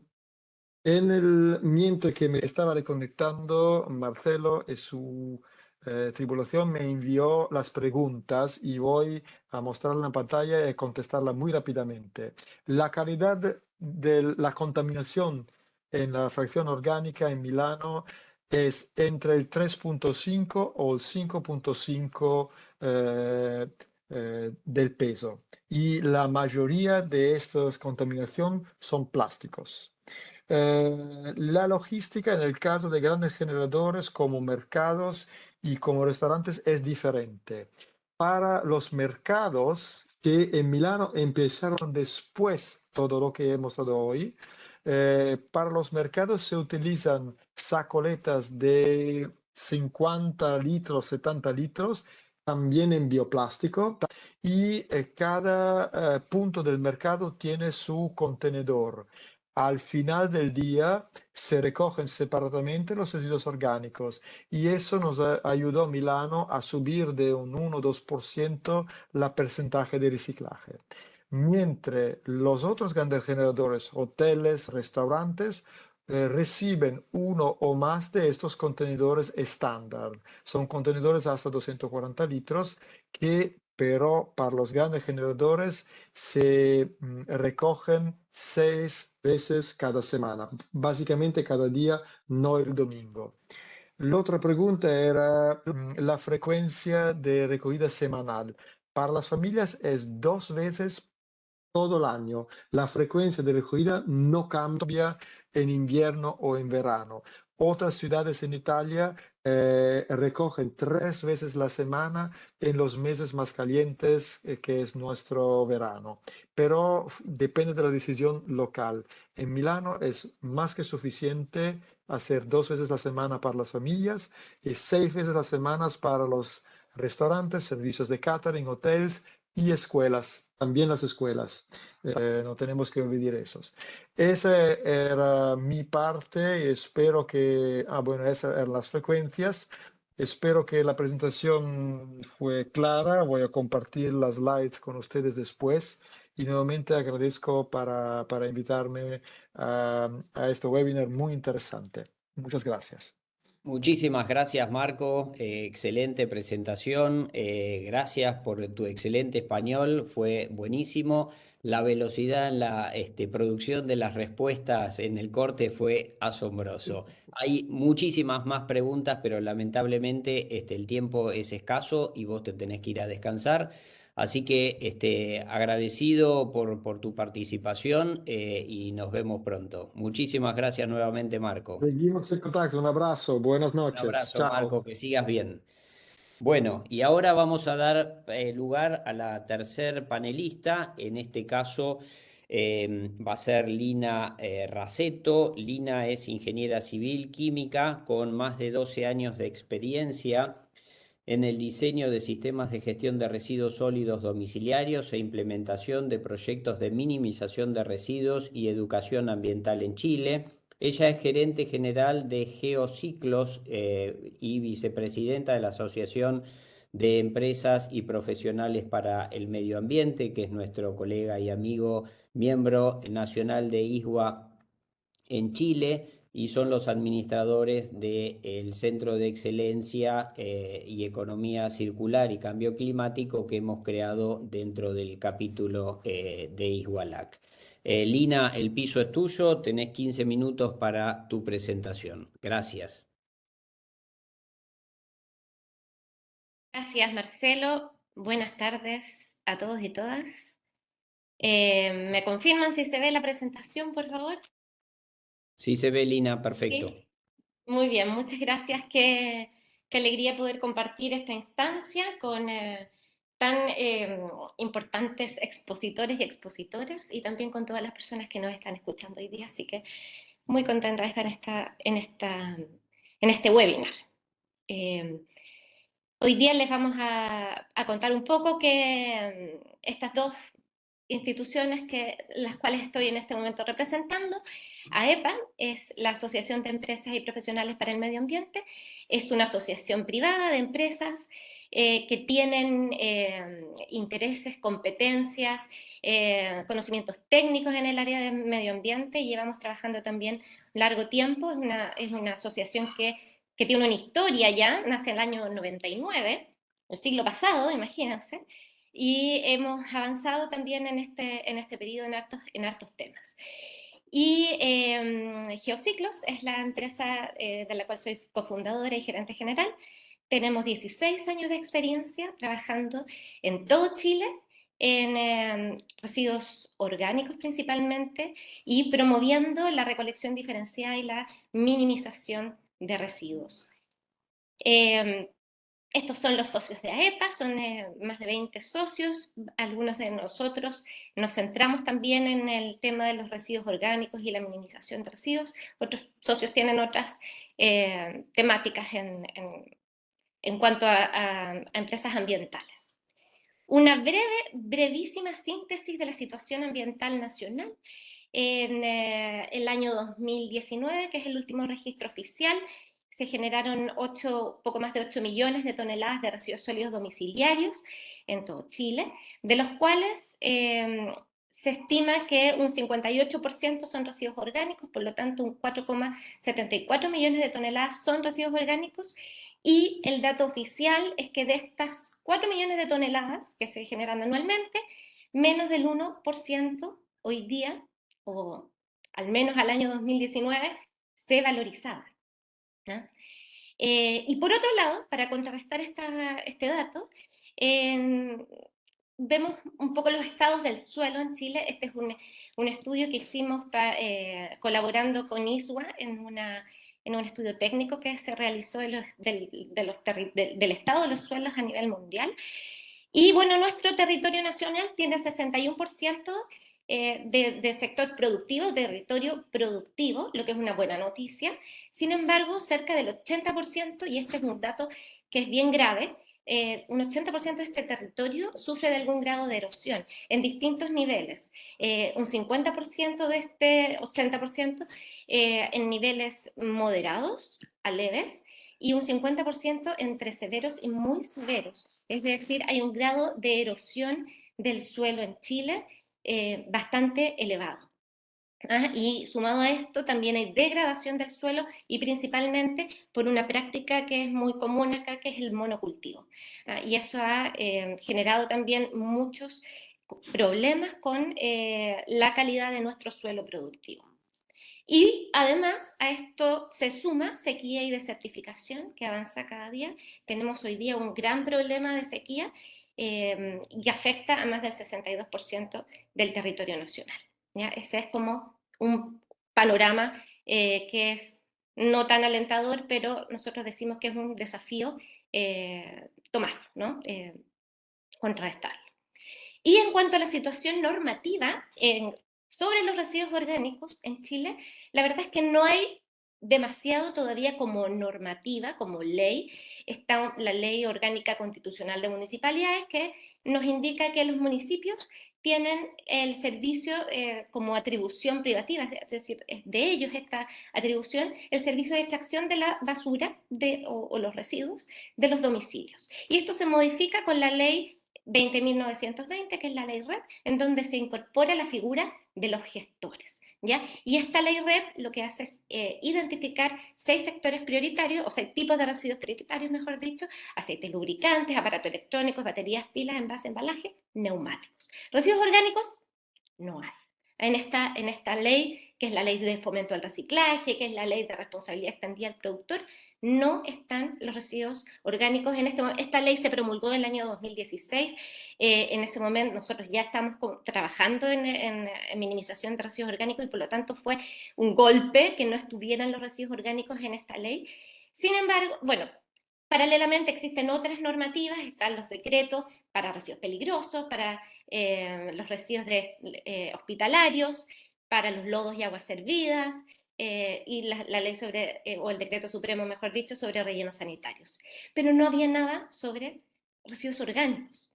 S5: Mientras que me estaba reconectando, Marcelo y su tripulación me envió las preguntas y voy a mostrarla en la pantalla y contestarla muy rápidamente. La calidad de la contaminación en la fracción orgánica en Milano es entre el 3.5 o el 5.5 del peso. Y la mayoría de estas contaminaciones son plásticos. La logística en el caso de grandes generadores como mercados y como restaurantes es diferente. Para los mercados que en Milano empezaron después todo lo que hemos dado hoy, para los mercados se utilizan sacoletas de 50 litros, 70 litros, también en bioplástico, y cada punto del mercado tiene su contenedor. Al final del día se recogen separadamente los residuos orgánicos y eso nos ayudó a Milano a subir de un 1-2% la porcentaje de reciclaje. Mientras los otros grandes generadores, hoteles, restaurantes, reciben uno o más de estos contenedores estándar. Son contenedores hasta 240 litros que pero para los grandes generadores se recogen 6 veces cada semana, básicamente cada día, no el domingo. La otra pregunta era la frecuencia de recogida semanal. Para las familias es 2 veces todo el año. La frecuencia de recogida no cambia en invierno o en verano. Otras ciudades en Italia recogen 3 veces la semana en los meses más calientes, que es nuestro verano. Pero depende de la decisión local. En Milano es más que suficiente hacer 2 veces la semana para las familias y 6 veces las semanas para los restaurantes, servicios de catering, hoteles y escuelas, también las escuelas. No tenemos que olvidar esos. Esa era mi parte y espero que, bueno, esas eran las frecuencias. Espero que la presentación fue clara. Voy a compartir las slides con ustedes después. Y nuevamente agradezco para invitarme a este webinar muy interesante. Muchas gracias.
S3: Muchísimas gracias, Marco. Excelente presentación. Gracias por tu excelente español. Fue buenísimo. La velocidad en la producción de las respuestas en el corte fue asombroso. Hay muchísimas más preguntas, pero lamentablemente el tiempo es escaso y vos te tenés que ir a descansar. Así que agradecido por tu participación y nos vemos pronto. Muchísimas gracias nuevamente, Marco.
S5: Seguimos en contacto. Un abrazo. Buenas
S3: Un
S5: noches.
S3: abrazo,
S5: Chao.
S3: Marco, que sigas bien. Bueno, y ahora vamos a dar lugar a la tercer panelista. En este caso va a ser Lina Raceto. Lina es ingeniera civil química con más de 12 años de experiencia en el diseño de sistemas de gestión de residuos sólidos domiciliarios e implementación de proyectos de minimización de residuos y educación ambiental en Chile. Ella es gerente general de Geociclos y vicepresidenta de la Asociación de Empresas y Profesionales para el Medio Ambiente, que es nuestro colega y amigo, miembro nacional de ISWA en Chile, y son los administradores del Centro de Excelencia y Economía Circular y Cambio Climático que hemos creado dentro del capítulo de ISWALAC. Lina, el piso es tuyo, tenés 15 minutos para tu presentación. Gracias.
S8: Gracias, Marcelo. Buenas tardes a todos y todas. ¿Me confirman si se ve la presentación, por favor?
S3: Sí se ve, Lina, perfecto.
S8: Sí. Muy bien, muchas gracias. Qué alegría poder compartir esta instancia con tan importantes expositores y expositoras y también con todas las personas que nos están escuchando hoy día. Así que muy contenta de estar en este webinar. Hoy día les vamos a contar un poco que estas dos instituciones las cuales estoy en este momento representando, AEPA es la Asociación de Empresas y Profesionales para el Medio Ambiente, es una asociación privada de empresas que tienen intereses, competencias, conocimientos técnicos en el área de medio ambiente y llevamos trabajando también largo tiempo, es una asociación que tiene una historia ya, nace en el año 99, el siglo pasado, imagínense, y hemos avanzado también en este periodo en hartos temas. Y Geociclos es la empresa de la cual soy cofundadora y gerente general. Tenemos 16 años de experiencia trabajando en todo Chile, en residuos orgánicos principalmente, y promoviendo la recolección diferenciada y la minimización de residuos. Estos son los socios de AEPA, son más de 20 socios. Algunos de nosotros nos centramos también en el tema de los residuos orgánicos y la minimización de residuos. Otros socios tienen otras temáticas en cuanto a empresas ambientales. Una brevísima síntesis de la situación ambiental nacional. En el año 2019, que es el último registro oficial, se generaron poco más de 8 millones de toneladas de residuos sólidos domiciliarios en todo Chile, de los cuales se estima que un 58% son residuos orgánicos, por lo tanto un 4,74 millones de toneladas son residuos orgánicos, y el dato oficial es que de estas 4 millones de toneladas que se generan anualmente, menos del 1% hoy día, o al menos al año 2019, se valorizaba. ¿No? Y por otro lado, para contrarrestar este dato, vemos un poco los estados del suelo en Chile. Este es un estudio que hicimos colaborando con ISWA en un estudio técnico que se realizó del estado de los suelos a nivel mundial. Y bueno, nuestro territorio nacional tiene 61% de sector productivo, territorio productivo, lo que es una buena noticia. Sin embargo, cerca del 80%, y este es un dato que es bien grave, un 80% de este territorio sufre de algún grado de erosión en distintos niveles. Un 50% de este 80% en niveles moderados a leves, y un 50% entre severos y muy severos. Es decir, hay un grado de erosión del suelo en Chile bastante elevado. Y sumado a esto también hay degradación del suelo, y principalmente por una práctica que es muy común acá, que es el monocultivo. Y eso ha generado también muchos problemas con la calidad de nuestro suelo productivo. Y además a esto se suma sequía y desertificación, que avanza cada día. Tenemos hoy día un gran problema de sequía y afecta a más del 62% del territorio nacional, ¿ya? Ese es como un panorama que es no tan alentador, pero nosotros decimos que es un desafío tomarlo, ¿no? Contrarrestarlo. Y en cuanto a la situación normativa sobre los residuos orgánicos en Chile, la verdad es que no hay demasiado todavía como normativa, como ley. Está la Ley Orgánica Constitucional de Municipalidades, que nos indica que los municipios tienen el servicio como atribución privativa, es decir, es de ellos esta atribución, el servicio de extracción de la basura o los residuos de los domicilios. Y esto se modifica con la Ley 20.920, que es la ley REP, en donde se incorpora la figura de los gestores, ¿ya? Y esta ley REP lo que hace es identificar 6 sectores prioritarios, o 6 tipos de residuos prioritarios, mejor dicho: aceites lubricantes, aparatos electrónicos, baterías, pilas, envase, embalaje, neumáticos. Residuos orgánicos no hay. En esta ley, que es la ley de fomento al reciclaje, que es la ley de responsabilidad extendida al productor, no están los residuos orgánicos en este momento. Esta ley se promulgó en el año 2016. En ese momento nosotros ya estamos trabajando en minimización de residuos orgánicos, y por lo tanto fue un golpe que no estuvieran los residuos orgánicos en esta ley. Sin embargo, bueno, paralelamente existen otras normativas, están los decretos para residuos peligrosos, para los residuos hospitalarios, para los lodos y aguas servidas, y la ley sobre, o el decreto supremo, mejor dicho, sobre rellenos sanitarios. Pero no había nada sobre residuos orgánicos.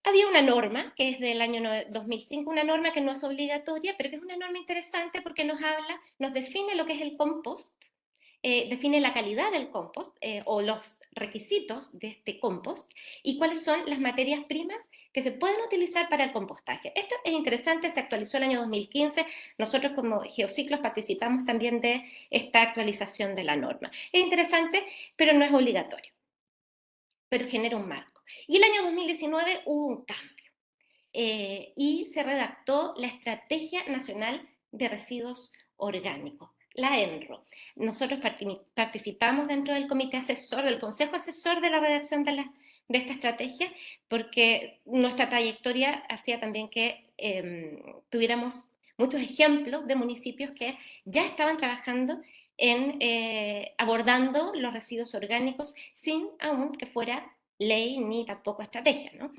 S8: Había una norma que es del año 2005, una norma que no es obligatoria, pero que es una norma interesante porque nos define lo que es el compost, define la calidad del compost o los requisitos de este compost, y cuáles son las materias primas que se pueden utilizar para el compostaje. Esto es interesante, se actualizó el año 2015, nosotros como Geociclos participamos también de esta actualización de la norma. Es interesante, pero no es obligatorio, pero genera un marco. Y el año 2019 hubo un cambio y se redactó la Estrategia Nacional de Residuos Orgánicos, la ENRO. Nosotros participamos dentro del comité asesor, del consejo asesor de la redacción de esta estrategia, porque nuestra trayectoria hacía también que tuviéramos muchos ejemplos de municipios que ya estaban trabajando en abordando los residuos orgánicos sin aún que fuera ley ni tampoco estrategia, ¿no?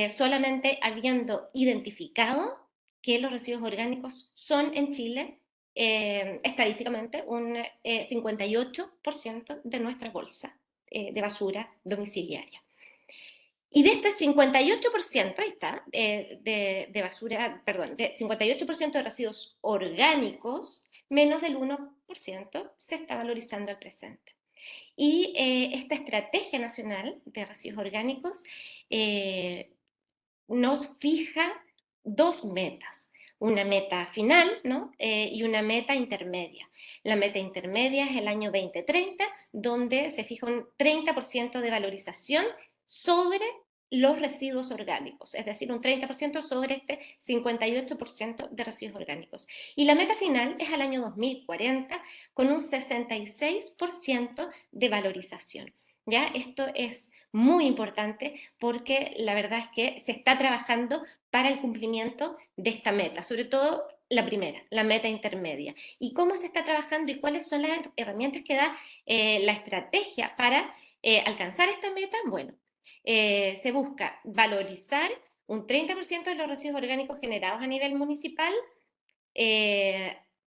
S8: Solamente habiendo identificado que los residuos orgánicos son en Chile estadísticamente un 58% de nuestra bolsa de basura domiciliaria. Y de este 58%, ahí está, de basura, perdón, de 58% de residuos orgánicos, menos del 1% se está valorizando al presente. Y esta Estrategia Nacional de Residuos Orgánicos nos fija 2 metas. Una meta final, ¿no? Y una meta intermedia. La meta intermedia es el año 2030, donde se fija un 30% de valorización sobre los residuos orgánicos, es decir, un 30% sobre este 58% de residuos orgánicos. Y la meta final es al año 2040, con un 66% de valorización. ¿Ya? Esto es muy importante porque la verdad es que se está trabajando para el cumplimiento de esta meta, sobre todo la primera, la meta intermedia. ¿Y cómo se está trabajando y cuáles son las herramientas que da la estrategia para alcanzar esta meta? Bueno, se busca valorizar un 30% de los residuos orgánicos generados a nivel municipal,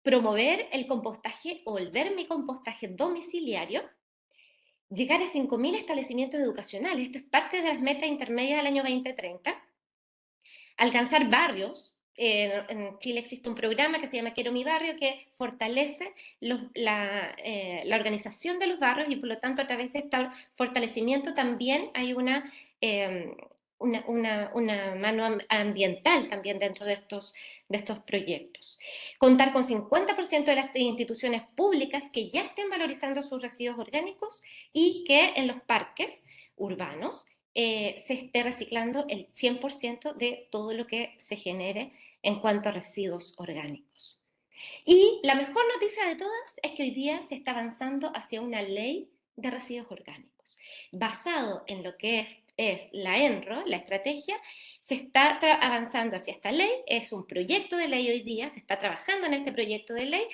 S8: promover el compostaje o el vermicompostaje domiciliario, llegar a 5.000 establecimientos educacionales, esto es parte de las metas intermedias del año 2030, alcanzar barrios. En Chile existe un programa que se llama Quiero mi barrio, que fortalece la organización de los barrios y por lo tanto a través de este fortalecimiento también hay una mano ambiental también dentro de estos proyectos. Contar con 50% de las instituciones públicas que ya estén valorizando sus residuos orgánicos y que en los parques urbanos se esté reciclando el 100% de todo lo que se genere en cuanto a residuos orgánicos. Y la mejor noticia de todas es que hoy día se está avanzando hacia una ley de residuos orgánicos. Basado en lo que es la ENRO, la estrategia, se está avanzando hacia esta ley, es un proyecto de ley hoy día, se está trabajando en este proyecto de ley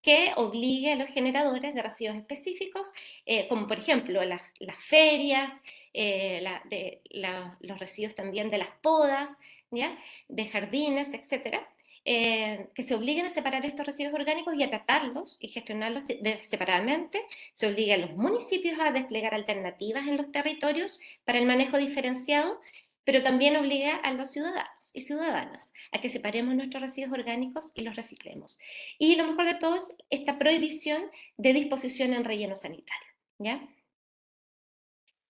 S8: que obligue a los generadores de residuos específicos, como por ejemplo las ferias, los residuos también de las podas, ¿ya? De jardines, etcétera, que se obliguen a separar estos residuos orgánicos y a tratarlos y gestionarlos separadamente. Se obliga a los municipios a desplegar alternativas en los territorios para el manejo diferenciado, pero también obliga a los ciudadanos y ciudadanas a que separemos nuestros residuos orgánicos y los reciclemos. Y lo mejor de todo es esta prohibición de disposición en relleno sanitario, ¿ya?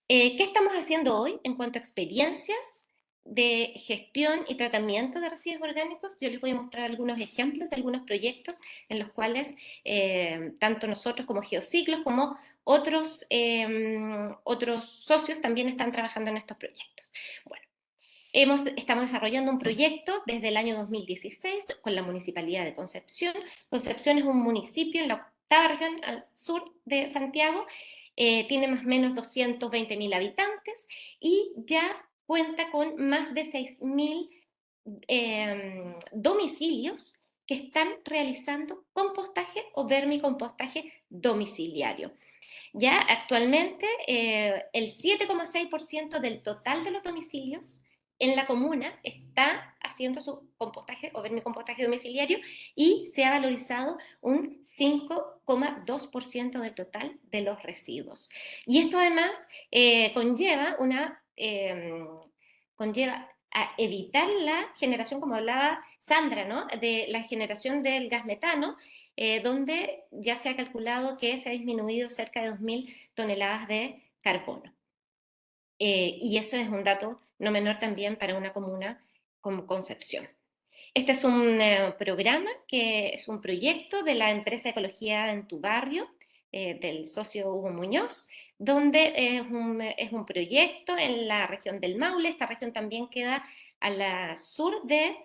S8: ¿Qué estamos haciendo hoy en cuanto a experiencias de gestión y tratamiento de residuos orgánicos? Yo les voy a mostrar algunos ejemplos de algunos proyectos en los cuales tanto nosotros como Geociclos como otros socios también están trabajando en estos proyectos. Bueno, estamos desarrollando un proyecto desde el año 2016 con la Municipalidad de Concepción. Concepción es un municipio en la octava región al sur de Santiago, tiene más o menos 220.000 habitantes y ya cuenta con más de 6.000 domicilios que están realizando compostaje o vermicompostaje domiciliario. Ya actualmente el 7,6% del total de los domicilios en la comuna está haciendo su compostaje o vermicompostaje domiciliario y se ha valorizado un 5,2% del total de los residuos. Y esto además conlleva a evitar la generación, como hablaba Sandra, ¿no? De la generación del gas metano, donde ya se ha calculado que se ha disminuido cerca de 2.000 toneladas de carbono. Y eso es un dato no menor también para una comuna como Concepción. Este es un programa que es un proyecto de la empresa Ecología en tu Barrio, del socio Hugo Muñoz, donde es un proyecto en la región del Maule. Esta región también queda al sur de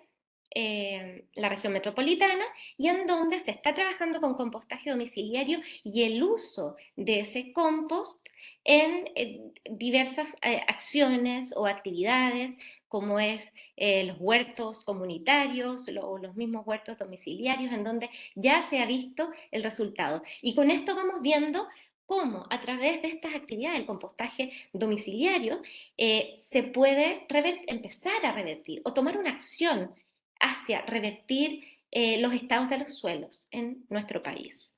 S8: la región metropolitana, y en donde se está trabajando con compostaje domiciliario y el uso de ese compost en diversas acciones o actividades, como es los huertos comunitarios o los mismos huertos domiciliarios, en donde ya se ha visto el resultado. Y con esto vamos viendo cómo a través de estas actividades del compostaje domiciliario se puede empezar a revertir o tomar una acción hacia revertir los estados de los suelos en nuestro país.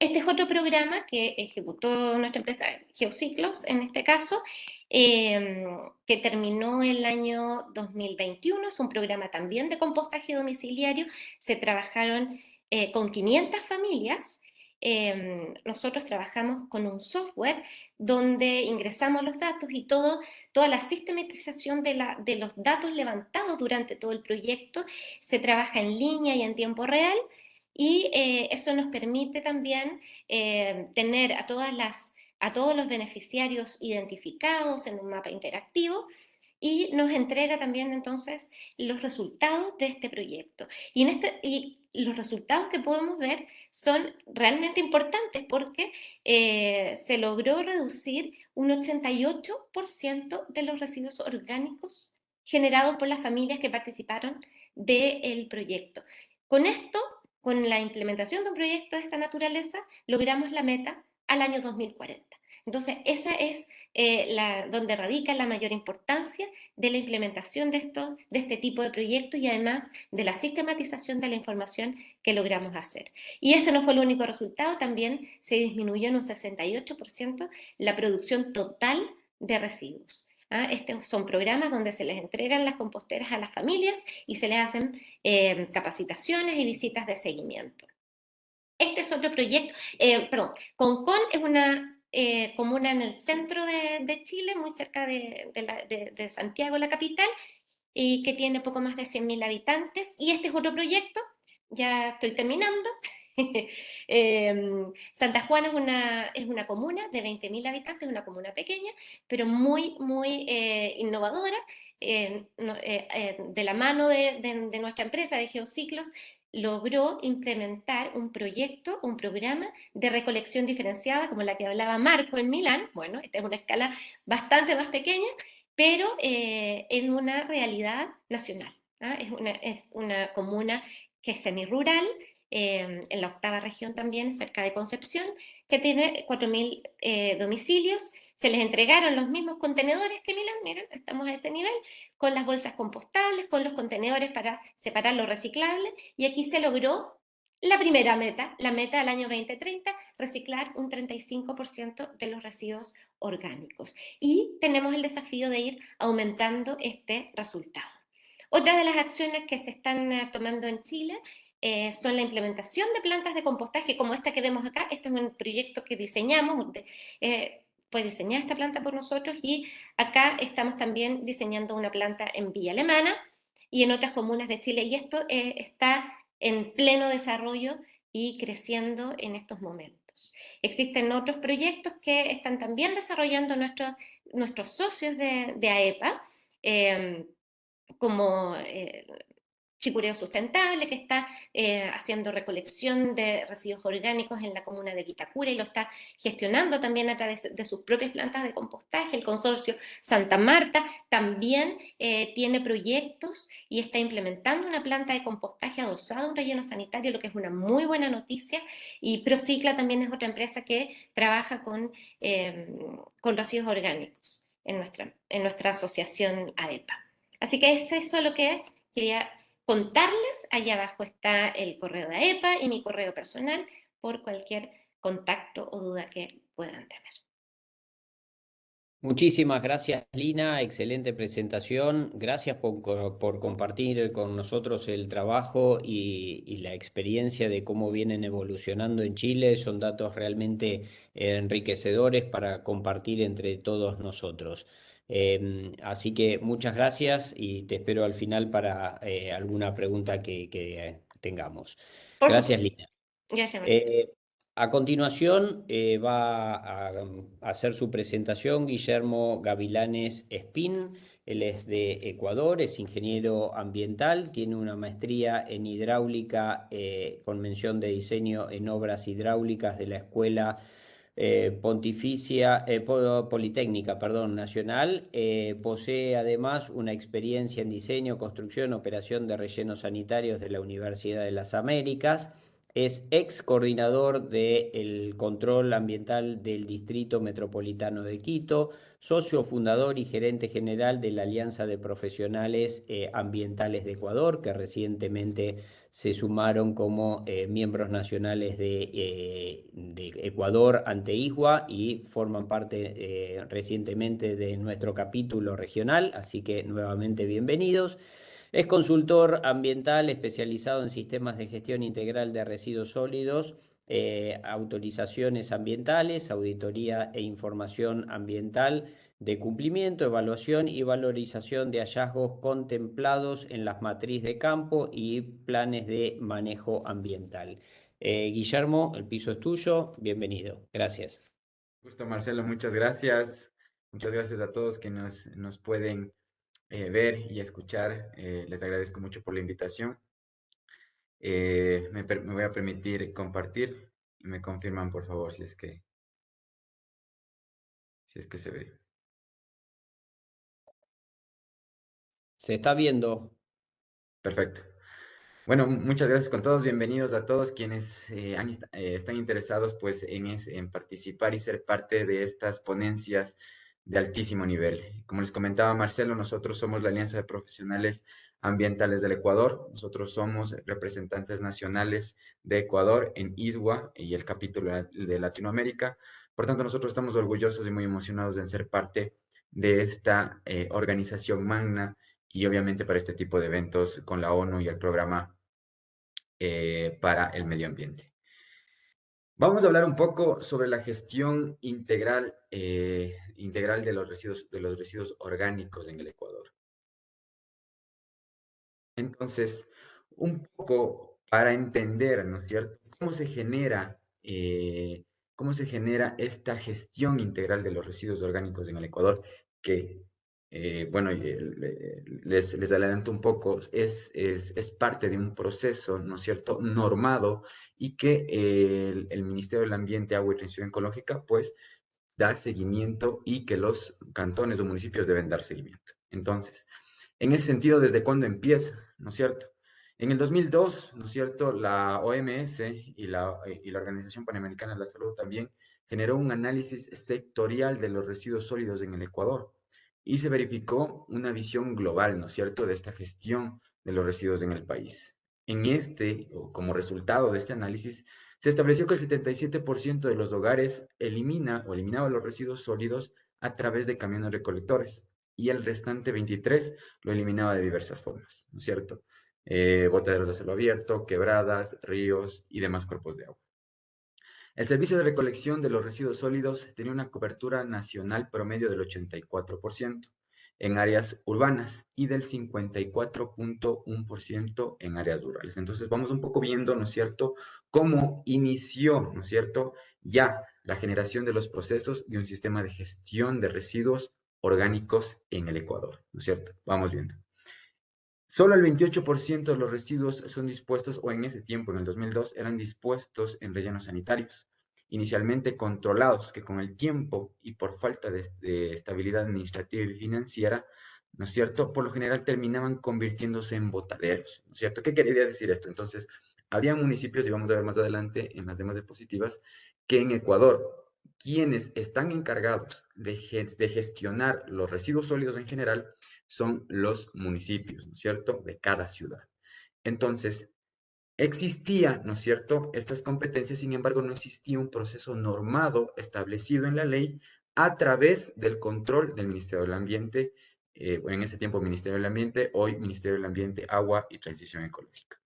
S8: Este es otro programa que ejecutó nuestra empresa Geociclos, en este caso, que terminó el año 2021. Es un programa también de compostaje domiciliario. Se trabajaron con 500 familias. Nosotros trabajamos con un software donde ingresamos los datos y toda la sistematización de los datos levantados durante todo el proyecto se trabaja en línea y en tiempo real. Y eso nos permite también tener a todos los beneficiarios identificados en un mapa interactivo, y nos entrega también entonces los resultados de este proyecto. Y los resultados que podemos ver son realmente importantes porque se logró reducir un 88% de los residuos orgánicos generados por las familias que participaron del proyecto. Con esto, con la implementación de un proyecto de esta naturaleza, logramos la meta al año 2040. Entonces, esa es donde radica la mayor importancia de la implementación de este tipo de proyectos y además de la sistematización de la información que logramos hacer. Y ese no fue el único resultado, también se disminuyó en un 68% la producción total de residuos. Estos son programas donde se les entregan las composteras a las familias y se les hacen capacitaciones y visitas de seguimiento. Este es otro proyecto, Concón es una comuna en el centro de Chile, muy cerca de Santiago, la capital, y que tiene poco más de 100.000 habitantes. Y este es otro proyecto, ya estoy terminando. Santa Juana es una comuna de 20.000 habitantes, una comuna pequeña, pero muy, muy innovadora. De la mano de nuestra empresa de Geociclos, logró implementar un proyecto, un programa de recolección diferenciada, como la que hablaba Marco en Milán. Bueno, esta es una escala bastante más pequeña, pero en una realidad nacional. Es una comuna que es semirural, en la 8ª región también, cerca de Concepción, que tiene 4.000 domicilios. Se les entregaron los mismos contenedores que Milán, miren, estamos a ese nivel, con las bolsas compostables, con los contenedores para separar lo reciclable, y aquí se logró la primera meta, la meta del año 2030, reciclar un 35% de los residuos orgánicos. Y tenemos el desafío de ir aumentando este resultado. Otra de las acciones que se están tomando en Chile son la implementación de plantas de compostaje como esta que vemos acá. Este es un proyecto que diseñamos, fue diseñada esta planta por nosotros, y acá estamos también diseñando una planta en Villa Alemana y en otras comunas de Chile, y esto está en pleno desarrollo y creciendo en estos momentos. Existen otros proyectos que están también desarrollando nuestros socios de AEPA, como Chicureo Sustentable, que está haciendo recolección de residuos orgánicos en la comuna de Vitacura y lo está gestionando también a través de sus propias plantas de compostaje. El consorcio Santa Marta también tiene proyectos y está implementando una planta de compostaje adosada a un relleno sanitario, lo que es una muy buena noticia. Y Procicla también es otra empresa que trabaja con residuos orgánicos en nuestra asociación AEPA. Así que es eso lo que quería contarles. Allá abajo está el correo de AEPA y mi correo personal por cualquier contacto o duda que puedan tener.
S3: Muchísimas gracias, Lina. Excelente presentación. Gracias por compartir con nosotros el trabajo y la experiencia de cómo vienen evolucionando en Chile. Son datos realmente enriquecedores para compartir entre todos nosotros. Así que muchas gracias y te espero al final para alguna pregunta que tengamos.
S8: Por
S3: Gracias,
S8: supuesto.
S3: Lina.
S8: Gracias, Marcelo.
S3: A continuación va a hacer su presentación Guillermo Gavilanes Espín. Él es de Ecuador, es ingeniero ambiental, tiene una maestría en hidráulica con mención de diseño en obras hidráulicas de la Escuela Politécnica Nacional. Posee además una experiencia en diseño, construcción, operación de rellenos sanitarios de la Universidad de las Américas. Es ex coordinador del control ambiental del Distrito Metropolitano de Quito, socio fundador y gerente general de la Alianza de Profesionales Ambientales de Ecuador, que recientemente se sumaron como miembros nacionales de Ecuador ante ISWA y forman parte recientemente de nuestro capítulo regional, así que nuevamente bienvenidos. Es consultor ambiental especializado en sistemas de gestión integral de residuos sólidos, autorizaciones ambientales, auditoría e información ambiental de cumplimiento, evaluación y valorización de hallazgos contemplados en las matrices de campo y planes de manejo ambiental. Guillermo, el piso es tuyo. Bienvenido. Gracias.
S9: Justo, Marcelo, muchas gracias. Muchas gracias a todos que nos pueden ver y escuchar. Les agradezco mucho por la invitación. Me voy a permitir compartir y me confirman, por favor, si es que se ve.
S3: Se está viendo.
S9: Perfecto. Bueno, muchas gracias con todos. Bienvenidos a todos quienes están interesados pues, en participar y ser parte de estas ponencias de altísimo nivel. Como les comentaba Marcelo, nosotros somos la Alianza de Profesionales Ambientales del Ecuador. Nosotros somos representantes nacionales de Ecuador en ISWA y el capítulo de Latinoamérica. Por tanto, nosotros estamos orgullosos y muy emocionados de ser parte de esta organización magna y obviamente para este tipo de eventos con la ONU y el programa para el medio ambiente. Vamos a hablar un poco sobre la gestión integral de los residuos orgánicos en el Ecuador. Entonces, un poco para entender, ¿no es cierto?, cómo se genera esta gestión integral de los residuos orgánicos en el Ecuador, que, bueno, les adelanto un poco, es parte de un proceso, ¿no es cierto?, normado y que el Ministerio del Ambiente, Agua y Transición Ecológica, pues, da seguimiento y que los cantones o municipios deben dar seguimiento. Entonces, en ese sentido, ¿desde cuándo empieza? ¿No es cierto? En el 2002, ¿no es cierto?, la OMS y la Organización Panamericana de la Salud también generó un análisis sectorial de los residuos sólidos en el Ecuador y se verificó una visión global, ¿no es cierto?, de esta gestión de los residuos en el país. O como resultado de este análisis, se estableció que el 77% de los hogares eliminaba los residuos sólidos a través de camiones recolectores y el restante 23% lo eliminaba de diversas formas, ¿no es cierto? Botaderos de cielo abierto, quebradas, ríos y demás cuerpos de agua. El servicio de recolección de los residuos sólidos tenía una cobertura nacional promedio del 84% en áreas urbanas y del 54.1% en áreas rurales. Entonces vamos un poco viendo, ¿no es cierto?, cómo inició, ¿no es cierto?, ya la generación de los procesos de un sistema de gestión de residuos orgánicos en el Ecuador, ¿no es cierto? Vamos viendo. Solo el 28% de los residuos son dispuestos, o en ese tiempo, en el 2002, eran dispuestos en rellenos sanitarios, inicialmente controlados, que con el tiempo y por falta de estabilidad administrativa y financiera, ¿no es cierto?, por lo general terminaban convirtiéndose en botaderos, ¿no es cierto? ¿Qué quería decir esto? Entonces, había municipios, y vamos a ver más adelante en las demás diapositivas, que en Ecuador, quienes están encargados de gestionar los residuos sólidos en general, son los municipios, ¿no es cierto?, de cada ciudad. Entonces, existía, ¿no es cierto?, estas competencias, sin embargo, no existía un proceso normado establecido en la ley a través del control del Ministerio del Ambiente, en ese tiempo Ministerio del Ambiente, hoy Ministerio del Ambiente, Agua y Transición Ecológica.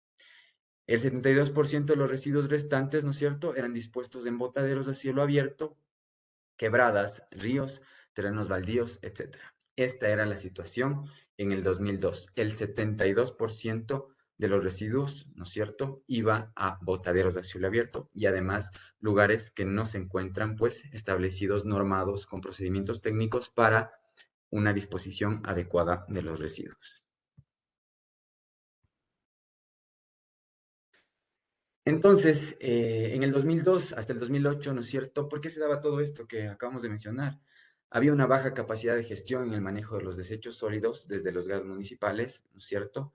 S9: El 72% de los residuos restantes, ¿no es cierto?, eran dispuestos en botaderos a cielo abierto, quebradas, ríos, terrenos baldíos, etc. Esta era la situación en el 2002. El 72% de los residuos, ¿no es cierto?, iba a botaderos a cielo abierto y además lugares que no se encuentran, pues, establecidos, normados, con procedimientos técnicos para una disposición adecuada de los residuos. Entonces, en el 2002 hasta el 2008, ¿no es cierto?, ¿por qué se daba todo esto que acabamos de mencionar? Había una baja capacidad de gestión en el manejo de los desechos sólidos desde los gas municipales, ¿no es cierto?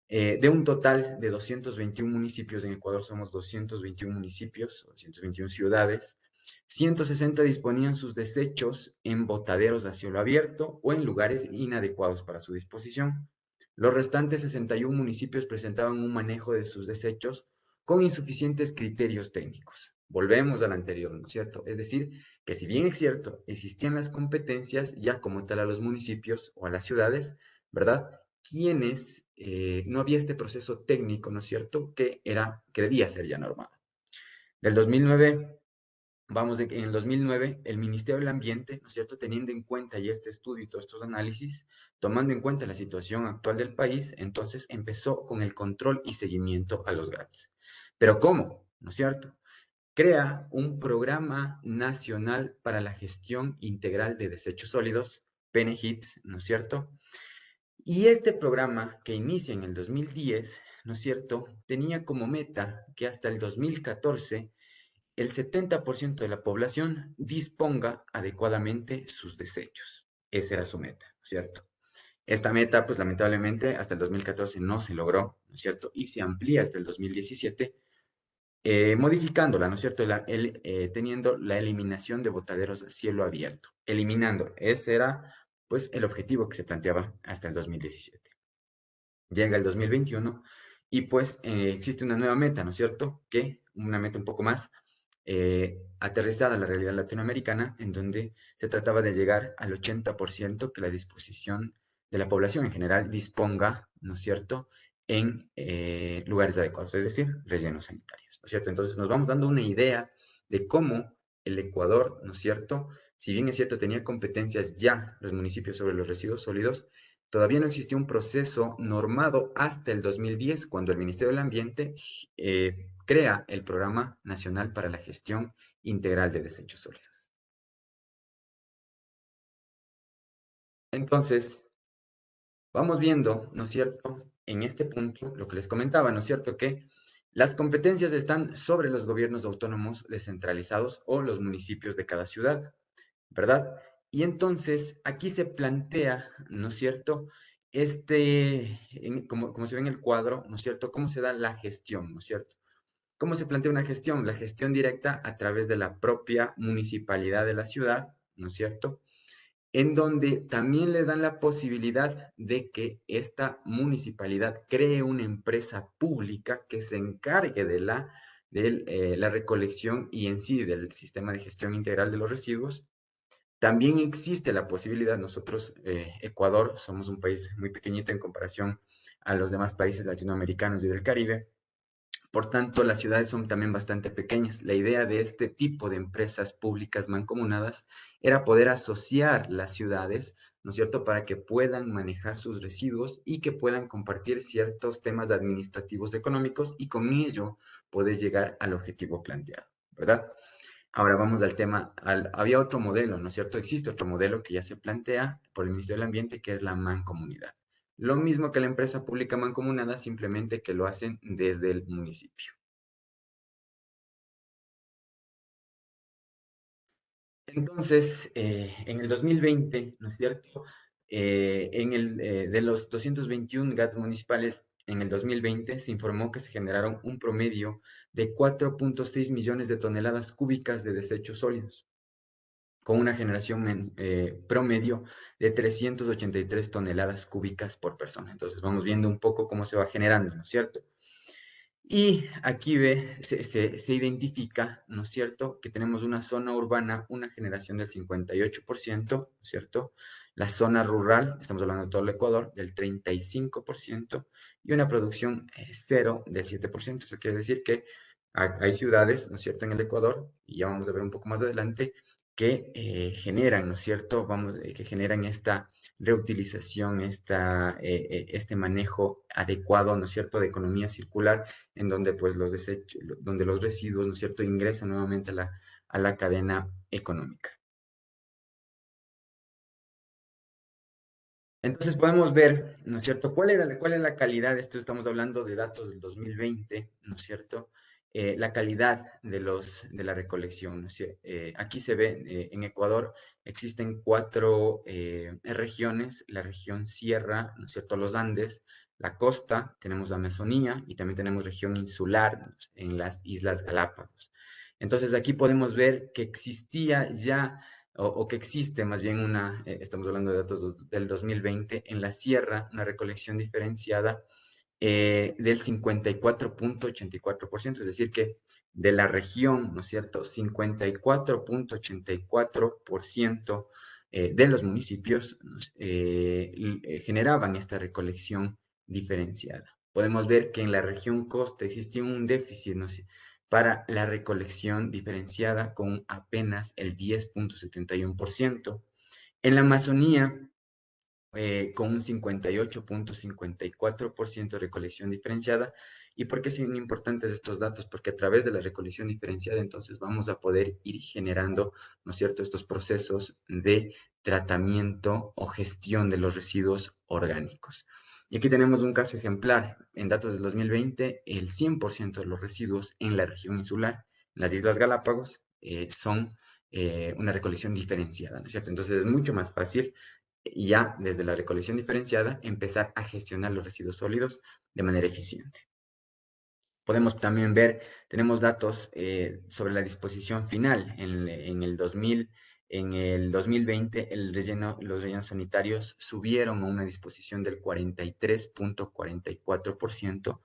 S9: De un total de 221 municipios en Ecuador, somos 221 municipios, 221 ciudades, 160 disponían sus desechos en botaderos a cielo abierto o en lugares inadecuados para su disposición. Los restantes 61 municipios presentaban un manejo de sus desechos con insuficientes criterios técnicos. Volvemos al anterior, ¿no es cierto? Es decir, que si bien es cierto, existían las competencias ya como tal a los municipios o a las ciudades, ¿verdad?, quienes no había este proceso técnico, ¿no es cierto?, que debía ser ya normado. Del 2009, en el 2009, el Ministerio del Ambiente, ¿no es cierto?, teniendo en cuenta ya este estudio y todos estos análisis, tomando en cuenta la situación actual del país, entonces empezó con el control y seguimiento a los GATS. ¿Pero cómo? ¿No es cierto? Crea un programa nacional para la gestión integral de desechos sólidos, PNGITS, ¿no es cierto? Y este programa, que inicia en el 2010, ¿no es cierto?, tenía como meta que hasta el 2014 el 70% de la población disponga adecuadamente sus desechos. Esa era su meta, ¿no es cierto? Esta meta, pues lamentablemente, hasta el 2014 no se logró, ¿no es cierto? Y se amplía hasta el 2017, modificándola, ¿no es cierto? Teniendo la eliminación de botaderos a cielo abierto. Eliminando. Ese era, pues, el objetivo que se planteaba hasta el 2017. Llega el 2021 y, pues, existe una nueva meta, ¿no es cierto? Una meta un poco más aterrizada a la realidad latinoamericana, en donde se trataba de llegar al 80% que la disposición de la población en general disponga, ¿no es cierto?, en lugares adecuados, es decir, rellenos sanitarios, ¿no es cierto? Entonces nos vamos dando una idea de cómo el Ecuador, ¿no es cierto?, si bien es cierto tenía competencias ya los municipios sobre los residuos sólidos, todavía no existía un proceso normado hasta el 2010, cuando el Ministerio del Ambiente crea el Programa Nacional para la Gestión Integral de Desechos Sólidos. Entonces, vamos viendo, ¿no es cierto?, en este punto, lo que les comentaba, ¿no es cierto?, que las competencias están sobre los gobiernos autónomos descentralizados o los municipios de cada ciudad, ¿verdad? Y entonces, aquí se plantea, ¿no es cierto?, como se ve en el cuadro, ¿no es cierto?, cómo se da la gestión, ¿no es cierto? ¿Cómo se plantea una gestión? La gestión directa a través de la propia municipalidad de la ciudad, ¿no es cierto?, en donde también le dan la posibilidad de que esta municipalidad cree una empresa pública que se encargue de la recolección y en sí del sistema de gestión integral de los residuos. También existe la posibilidad, nosotros, Ecuador, somos un país muy pequeñito en comparación a los demás países latinoamericanos y del Caribe. Por tanto, las ciudades son también bastante pequeñas. La idea de este tipo de empresas públicas mancomunadas era poder asociar las ciudades, ¿no es cierto?, para que puedan manejar sus residuos y que puedan compartir ciertos temas administrativos económicos y con ello poder llegar al objetivo planteado, ¿verdad? Ahora vamos al tema, había otro modelo, ¿no es cierto? Existe otro modelo que ya se plantea por el Ministerio del Ambiente, que es la mancomunidad. Lo mismo que la empresa pública mancomunada, simplemente que lo hacen desde el municipio. Entonces, en el 2020, ¿no es cierto?, de los 221 GATS municipales, en el 2020 se informó que se generaron un promedio de 4.6 millones de toneladas cúbicas de desechos sólidos, con una generación promedio de 383 toneladas cúbicas por persona. Entonces vamos viendo un poco cómo se va generando, ¿no es cierto? Y aquí se identifica, ¿no es cierto?, que tenemos una zona urbana, una generación del 58%, ¿no es cierto? La zona rural, estamos hablando de todo el Ecuador, del 35%, y una producción cero del 7%. Eso quiere decir que hay ciudades, ¿no es cierto?, en el Ecuador, y ya vamos a ver un poco más adelante, que generan, ¿no es cierto?, que generan esta reutilización, este manejo adecuado, ¿no es cierto?, de economía circular, en donde pues donde los residuos, ¿no es cierto?, ingresan nuevamente a la cadena económica. Entonces podemos ver, ¿no es cierto?, cuál es la calidad. Esto estamos hablando de datos del 2020, ¿no es cierto?, la calidad de la recolección, ¿no es cierto? Aquí se ve, en Ecuador existen 4 regiones: la región sierra, ¿no es cierto?, los Andes, la costa, tenemos la Amazonía y también tenemos región insular en las Islas Galápagos. Entonces aquí podemos ver que existía ya, o que existe más bien estamos hablando de datos del 2020, en la sierra, una recolección diferenciada del 54.84%, es decir, que de la región, ¿no es cierto?, 54.84% de los municipios generaban esta recolección diferenciada. Podemos ver que en la región costa existía un déficit, ¿no?, para la recolección diferenciada con apenas el 10.71%. En la Amazonía con un 58.54% de recolección diferenciada. ¿Y por qué son importantes estos datos? Porque a través de la recolección diferenciada, entonces vamos a poder ir generando, ¿no es cierto?, estos procesos de tratamiento o gestión de los residuos orgánicos. Y aquí tenemos un caso ejemplar. En datos del 2020, el 100% de los residuos en la región insular, en las Islas Galápagos, son una recolección diferenciada, ¿no es cierto? Entonces es mucho más fácil ya desde la recolección diferenciada empezar a gestionar los residuos sólidos de manera eficiente. Podemos también ver, tenemos datos sobre la disposición final. En el 2020, los rellenos sanitarios subieron a una disposición del 43.44%.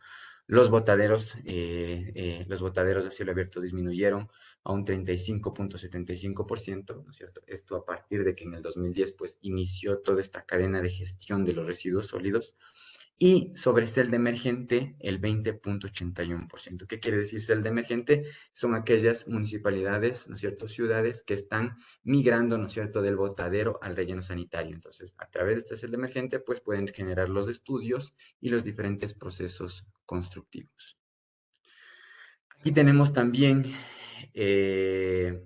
S9: Los botaderos a cielo abierto disminuyeron a un 35.75%, ¿no es cierto? Esto a partir de que en el 2010 pues inició toda esta cadena de gestión de los residuos sólidos. Y sobre celda emergente, el 20.81%. ¿Qué quiere decir celda emergente? Son aquellas municipalidades, ¿no es cierto?, ciudades que están migrando, ¿no es cierto?, del botadero al relleno sanitario. Entonces, a través de esta celda emergente, pues pueden generar los estudios y los diferentes procesos constructivos. Aquí tenemos también, este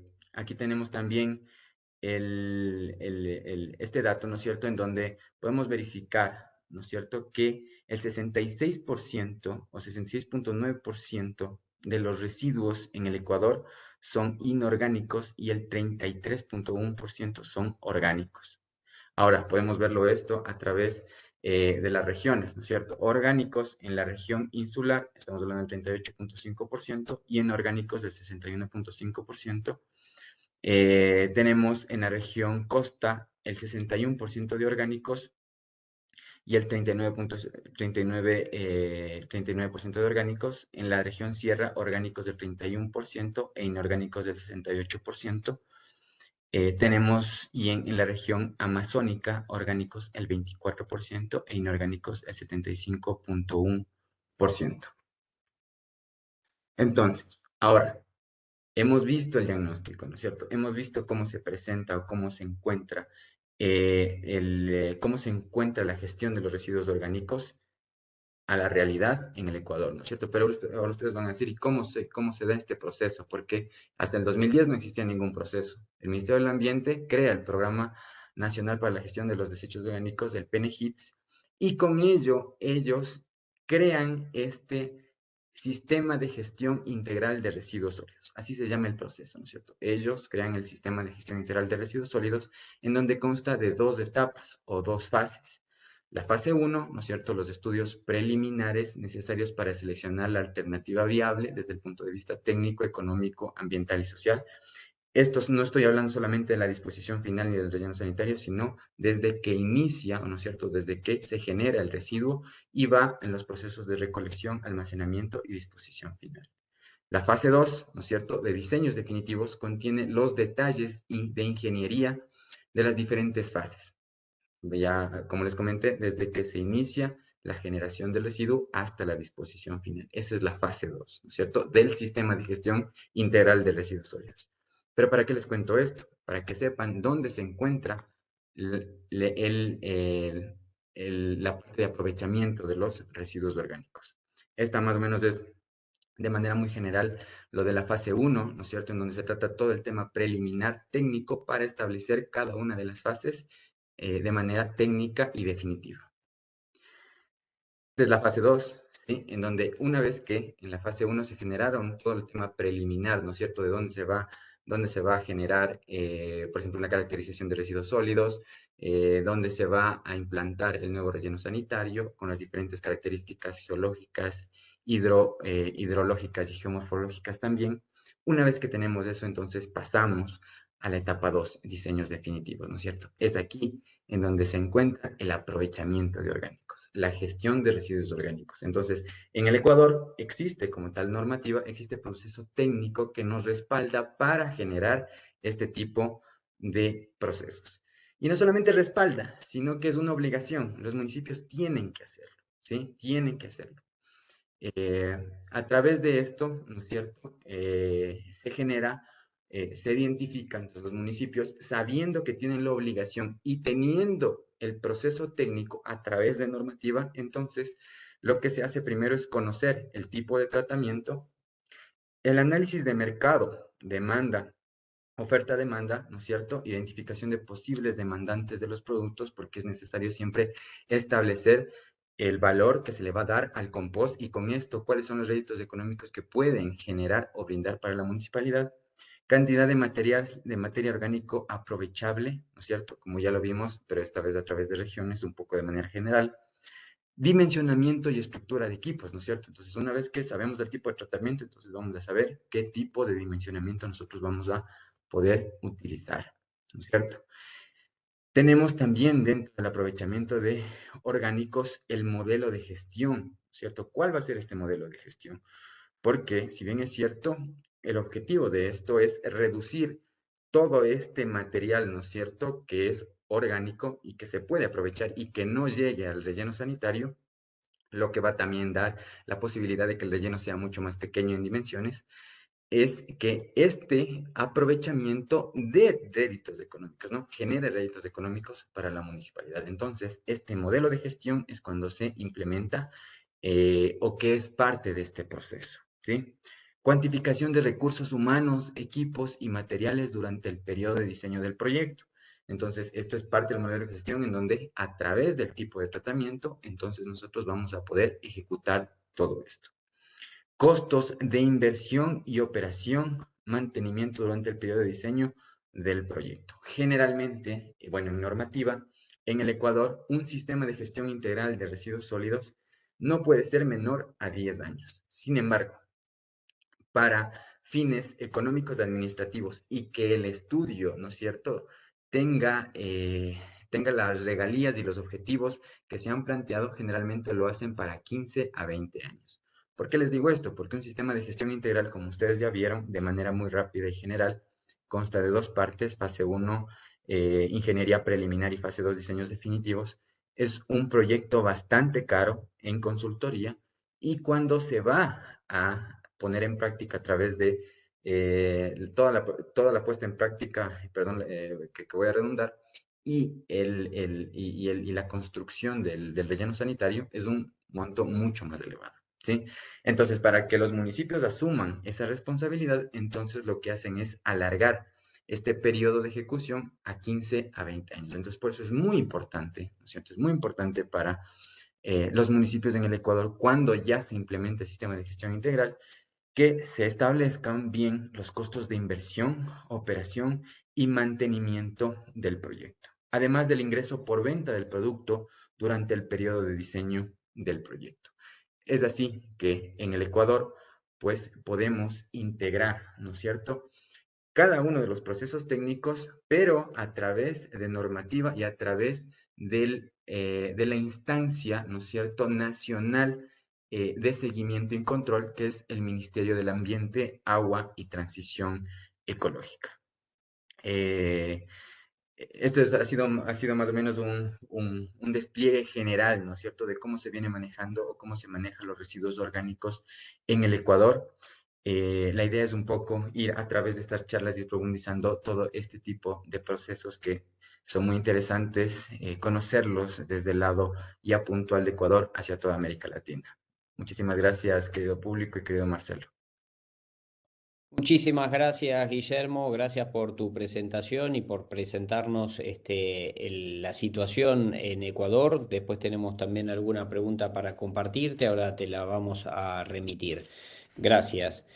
S9: dato, ¿no es cierto?, en donde podemos verificar, ¿no es cierto?, que el 66% o 66.9% de los residuos en el Ecuador son inorgánicos y el 33.1% son orgánicos. Ahora, podemos verlo esto a través de las regiones, ¿no es cierto? Orgánicos en la región insular, estamos hablando del 38.5% y inorgánicos del 61.5%. Tenemos en la región costa el 61% de orgánicos y el 39% de orgánicos. En la región sierra, orgánicos del 31% e inorgánicos del 68%. Tenemos en la región amazónica orgánicos el 24% e inorgánicos el 75.1%. Entonces, ahora, hemos visto el diagnóstico, ¿no es cierto? Hemos visto cómo se presenta o cómo se encuentra, cómo se encuentra la gestión de los residuos orgánicos a la realidad en el Ecuador, ¿no es cierto? Pero ahora ustedes van a decir, ¿y cómo se da este proceso? Porque hasta el 2010 no existía ningún proceso. El Ministerio del Ambiente crea el Programa Nacional para la Gestión de los Desechos Orgánicos, el PNGITS, y con ello ellos crean este Sistema de Gestión Integral de Residuos Sólidos. Así se llama el proceso, ¿no es cierto? Ellos crean el Sistema de Gestión Integral de Residuos Sólidos, en donde consta de 2 etapas o 2 fases. La fase 1, ¿no es cierto?, los estudios preliminares necesarios para seleccionar la alternativa viable desde el punto de vista técnico, económico, ambiental y social. Estos no estoy hablando solamente de la disposición final ni del relleno sanitario, sino desde que inicia, ¿no es cierto?, desde que se genera el residuo y va en los procesos de recolección, almacenamiento y disposición final. La fase 2, ¿no es cierto?, de diseños definitivos, contiene los detalles de ingeniería de las diferentes fases. Ya, como les comenté, desde que se inicia la generación del residuo hasta la disposición final. Esa es la fase 2, ¿no es cierto?, del sistema de gestión integral de residuos sólidos. Pero ¿para qué les cuento esto? Para que sepan dónde se encuentra la parte de aprovechamiento de los residuos orgánicos. Esta más o menos es, de manera muy general, lo de la fase 1, ¿no es cierto?, en donde se trata todo el tema preliminar técnico para establecer cada una de las fases de manera técnica y definitiva. Es la fase 2, ¿sí?, en donde una vez que en la fase 1 se generaron todo el tema preliminar, ¿no es cierto?, de dónde se va a generar, por ejemplo, una caracterización de residuos sólidos, dónde se va a implantar el nuevo relleno sanitario con las diferentes características geológicas, hidrológicas y geomorfológicas también. Una vez que tenemos eso, entonces pasamos a la etapa 2, diseños definitivos, ¿no es cierto? Es aquí en donde se encuentra el aprovechamiento de orgánicos, la gestión de residuos orgánicos. Entonces, en el Ecuador existe como tal normativa, existe proceso técnico que nos respalda para generar este tipo de procesos. Y no solamente respalda, sino que es una obligación. Los municipios tienen que hacerlo, ¿sí? Tienen que hacerlo. A través de esto, ¿no es cierto?, se genera, se identifican los municipios sabiendo que tienen la obligación y teniendo el proceso técnico a través de normativa, entonces lo que se hace primero es conocer el tipo de tratamiento, el análisis de mercado, demanda, oferta-demanda, ¿no es cierto? Identificación de posibles demandantes de los productos, porque es necesario siempre establecer el valor que se le va a dar al compost y con esto, cuáles son los réditos económicos que pueden generar o brindar para la municipalidad. Cantidad de materia orgánico aprovechable, ¿no es cierto? Como ya lo vimos, pero esta vez a través de regiones, un poco de manera general. Dimensionamiento y estructura de equipos, ¿no es cierto? Entonces, una vez que sabemos el tipo de tratamiento, entonces vamos a saber qué tipo de dimensionamiento nosotros vamos a poder utilizar, ¿no es cierto? Tenemos también dentro del aprovechamiento de orgánicos el modelo de gestión, ¿no es cierto? ¿Cuál va a ser este modelo de gestión? Porque, si bien es cierto, el objetivo de esto es reducir todo este material, ¿no es cierto?, que es orgánico y que se puede aprovechar y que no llegue al relleno sanitario, lo que va a también dar la posibilidad de que el relleno sea mucho más pequeño en dimensiones, es que este aprovechamiento de réditos económicos, ¿no? Genere réditos económicos para la municipalidad. Entonces, este modelo de gestión es cuando se implementa o que es parte de este proceso, ¿sí? Cuantificación de recursos humanos, equipos y materiales durante el periodo de diseño del proyecto. Entonces, esto es parte del modelo de gestión en donde a través del tipo de tratamiento, entonces nosotros vamos a poder ejecutar todo esto. Costos de inversión y operación, mantenimiento durante el periodo de diseño del proyecto. Generalmente, bueno, en normativa, en el Ecuador, un sistema de gestión integral de residuos sólidos no puede ser menor a 10 años. Sin embargo, para fines económicos administrativos y que el estudio, ¿no es cierto?, tenga las regalías y los objetivos que se han planteado, generalmente lo hacen para 15 a 20 años. ¿Por qué les digo esto? Porque un sistema de gestión integral, como ustedes ya vieron, de manera muy rápida y general, consta de dos partes, fase 1, ingeniería preliminar y fase 2, diseños definitivos. Es un proyecto bastante caro en consultoría y cuando se va a poner en práctica a través de toda la puesta en práctica, perdón, que voy a redundar, y la construcción del relleno sanitario es un monto mucho más elevado, ¿sí? Entonces, para que los municipios asuman esa responsabilidad, entonces lo que hacen es alargar este periodo de ejecución a 15 a 20 años. Entonces, por eso es muy importante, ¿no es cierto? Es muy importante para los municipios en el Ecuador, cuando ya se implemente el sistema de gestión integral, que se establezcan bien los costos de inversión, operación y mantenimiento del proyecto, además del ingreso por venta del producto durante el periodo de diseño del proyecto. Es así que en el Ecuador, pues podemos integrar, ¿no es cierto?, cada uno de los procesos técnicos, pero a través de normativa y a través de la instancia, ¿no es cierto?, nacional de seguimiento y control, que es el Ministerio del Ambiente, Agua y Transición Ecológica. Esto ha sido más o menos un despliegue general, ¿no es cierto?, de cómo se viene manejando o cómo se manejan los residuos orgánicos en el Ecuador. La idea es un poco ir a través de estas charlas y profundizando todo este tipo de procesos que son muy interesantes, conocerlos desde el lado ya puntual de Ecuador hacia toda América Latina. Muchísimas gracias, querido público y querido Marcelo.
S3: Muchísimas gracias, Guillermo. Gracias por tu presentación y por presentarnos la situación en Ecuador. Después tenemos también alguna pregunta para compartirte. Ahora te la vamos a remitir. Gracias.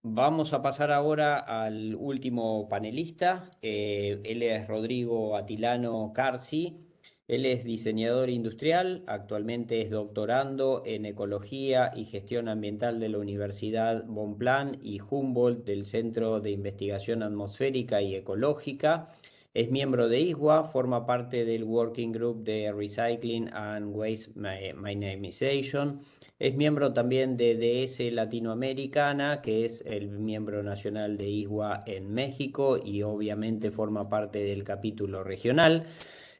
S3: Vamos a pasar ahora al último panelista. Él es Rodrigo Atilano Carci. Él es diseñador industrial, actualmente es doctorando en Ecología y Gestión Ambiental de la Universidad Bonpland y Humboldt del Centro de Investigación Atmosférica y Ecológica. Es miembro de ISWA, forma parte del Working Group de Recycling and Waste Minimization. Es miembro también de DS Latinoamericana, que es el miembro nacional de ISWA en México y obviamente forma parte del capítulo regional.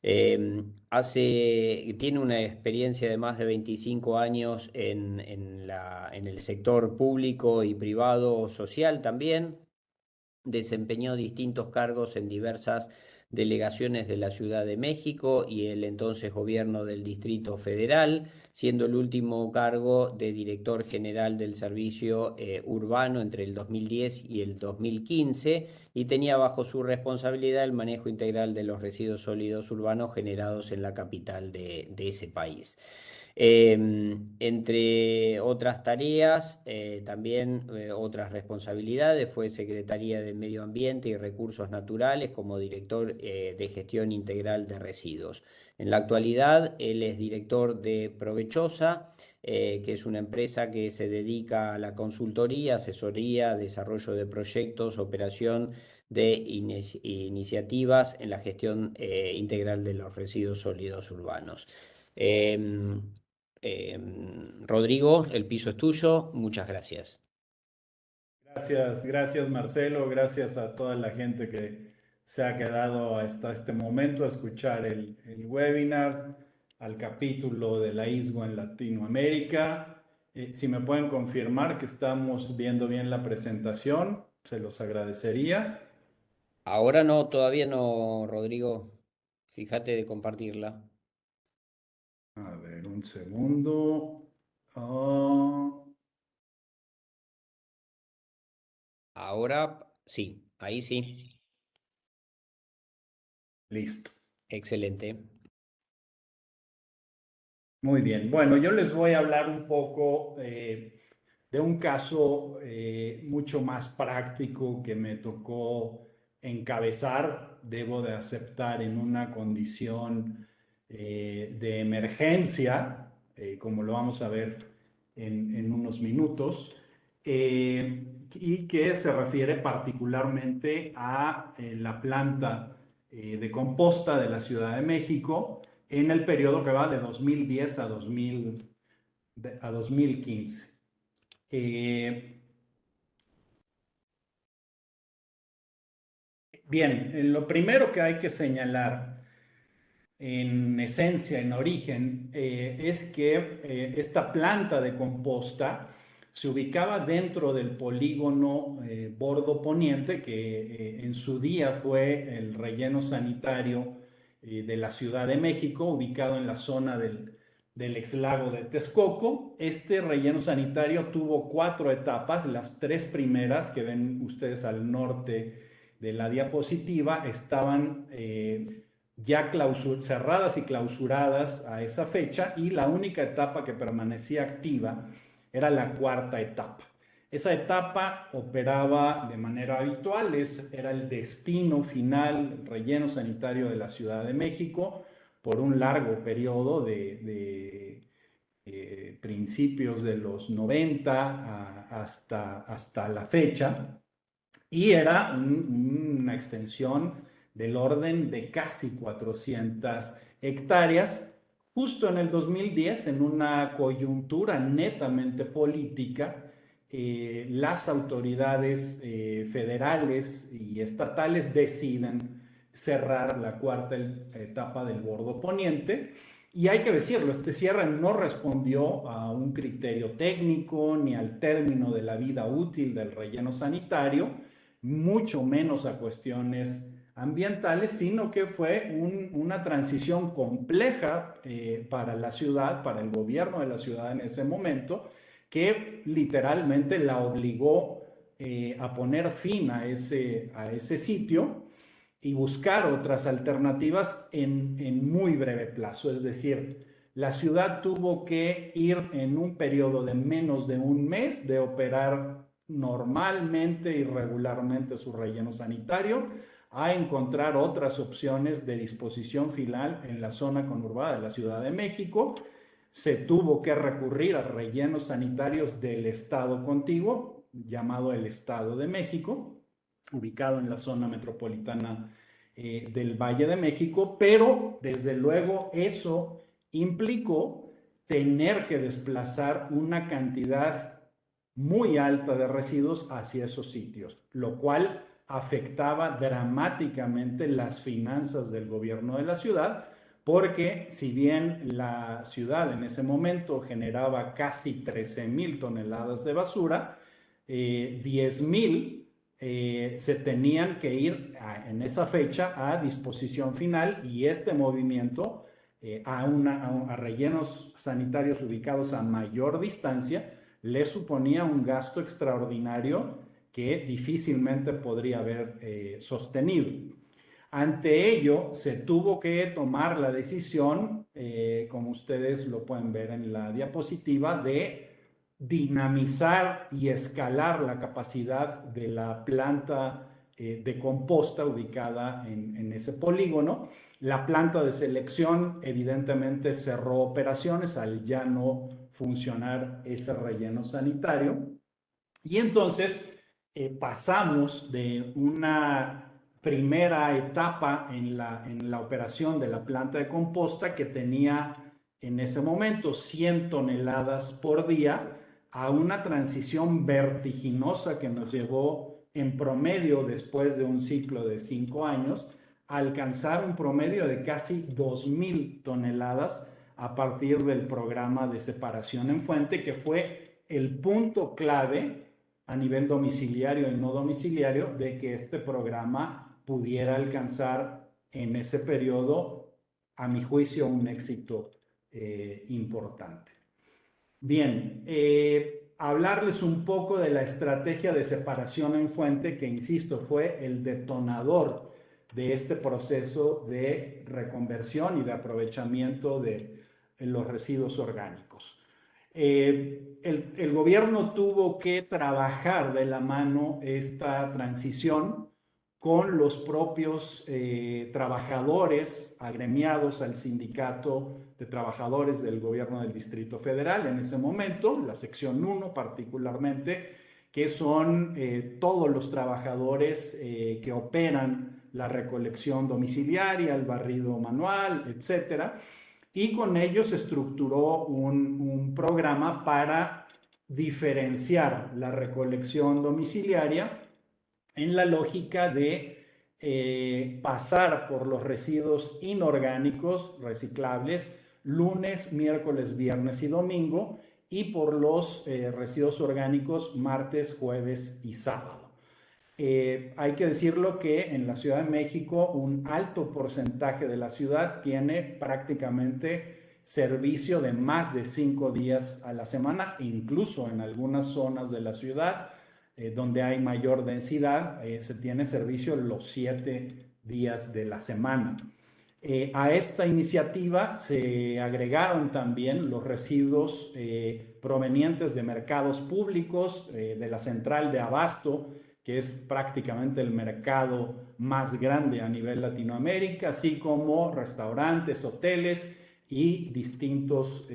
S3: Tiene una experiencia de más de 25 años en el sector público y privado social también. Desempeñó distintos cargos en diversas delegaciones de la Ciudad de México y el entonces gobierno del Distrito Federal, siendo el último cargo de director general del servicio urbano entre el 2010 y el 2015, y tenía bajo su responsabilidad el manejo integral de los residuos sólidos urbanos generados en la capital de ese país. Entre otras tareas, también otras responsabilidades, fue Secretaría de Medio Ambiente y Recursos Naturales como director de gestión integral de residuos. En la actualidad, él es director de Provechosa, que es una empresa que se dedica a la consultoría, asesoría, desarrollo de proyectos, operación de iniciativas en la gestión integral de los residuos sólidos urbanos. Rodrigo, el piso es tuyo. Muchas gracias.
S10: Gracias Marcelo, gracias a toda la gente que se ha quedado hasta este momento a escuchar el webinar, al capítulo de la ISGUA en Latinoamérica. Si me pueden confirmar que estamos viendo bien la presentación, se los agradecería.
S3: Ahora no, todavía no, Rodrigo. Fíjate de compartirla.
S10: A ver, un segundo.
S3: Ahora sí, ahí sí.
S10: Listo.
S3: Excelente.
S10: Muy bien. Bueno, yo les voy a hablar un poco de un caso mucho más práctico que me tocó encabezar, debo de aceptar, en una condición de emergencia, como lo vamos a ver en unos minutos, y que se refiere particularmente a la planta de composta de la Ciudad de México en el periodo que va de 2010 a 2015. Bien, lo primero que hay que señalar en esencia, en origen, es que esta planta de composta se ubicaba dentro del polígono Bordo Poniente, que en su día fue el relleno sanitario de la Ciudad de México, ubicado en la zona del exlago de Texcoco. Este relleno sanitario tuvo 4 etapas. Las 3 primeras que ven ustedes al norte de la diapositiva estaban ya cerradas y clausuradas a esa fecha, y la única etapa que permanecía activa era la 4ª etapa. Esa etapa operaba de manera habitual, era el destino final, el relleno sanitario de la Ciudad de México, por un largo periodo de principios de los 90 hasta la fecha, y era una extensión del orden de casi 400 hectáreas. Justo en el 2010, en una coyuntura netamente política, las autoridades federales y estatales deciden cerrar la 4ª etapa del Bordo Poniente. Y hay que decirlo, este cierre no respondió a un criterio técnico ni al término de la vida útil del relleno sanitario, mucho menos a cuestiones ambientales, sino que fue una transición compleja para la ciudad, para el gobierno de la ciudad en ese momento, que literalmente la obligó a poner fin a ese sitio y buscar otras alternativas en muy breve plazo. Es decir, la ciudad tuvo que ir en un periodo de menos de un mes de operar normalmente y regularmente su relleno sanitario a encontrar otras opciones de disposición final en la zona conurbada de la Ciudad de México. Se tuvo que recurrir a rellenos sanitarios del estado contiguo, llamado el Estado de México, ubicado en la zona metropolitana del Valle de México, pero desde luego eso implicó tener que desplazar una cantidad muy alta de residuos hacia esos sitios, lo cual afectaba dramáticamente las finanzas del gobierno de la ciudad, porque si bien la ciudad en ese momento generaba casi 13,000 toneladas de basura, 10,000 se tenían que ir en esa fecha a disposición final, y este movimiento a rellenos sanitarios ubicados a mayor distancia le suponía un gasto extraordinario que difícilmente podría haber sostenido. Ante ello, se tuvo que tomar la decisión, como ustedes lo pueden ver en la diapositiva, de dinamizar y escalar la capacidad de la planta de composta ubicada en ese polígono. La planta de selección evidentemente cerró operaciones al ya no funcionar ese relleno sanitario, y entonces pasamos de una primera etapa en la operación de la planta de composta, que tenía en ese momento 100 toneladas por día, a una transición vertiginosa que nos llevó en promedio, después de un ciclo de 5 años, a alcanzar un promedio de casi 2.000 toneladas a partir del programa de separación en fuente, que fue el punto clave a nivel domiciliario y no domiciliario de que este programa pudiera alcanzar en ese periodo, a mi juicio, un éxito importante. Bien, hablarles un poco de la estrategia de separación en fuente, que, insisto, fue el detonador de este proceso de reconversión y de aprovechamiento de los residuos orgánicos. El gobierno tuvo que trabajar de la mano esta transición con los propios trabajadores agremiados al sindicato de trabajadores del gobierno del Distrito Federal en ese momento, la sección 1 particularmente, que son todos los trabajadores que operan la recolección domiciliaria, el barrido manual, etcétera. Y con ellos se estructuró un programa para diferenciar la recolección domiciliaria en la lógica de pasar por los residuos inorgánicos reciclables lunes, miércoles, viernes y domingo, y por los residuos orgánicos martes, jueves y sábado. Hay que decirlo que en la Ciudad de México un alto porcentaje de la ciudad tiene prácticamente servicio de más de 5 días a la semana, incluso en algunas zonas de la ciudad donde hay mayor densidad, se tiene servicio los 7 días de la semana. A esta iniciativa se agregaron también los residuos provenientes de mercados públicos, de la central de abasto, que es prácticamente el mercado más grande a nivel Latinoamérica, así como restaurantes, hoteles y distintos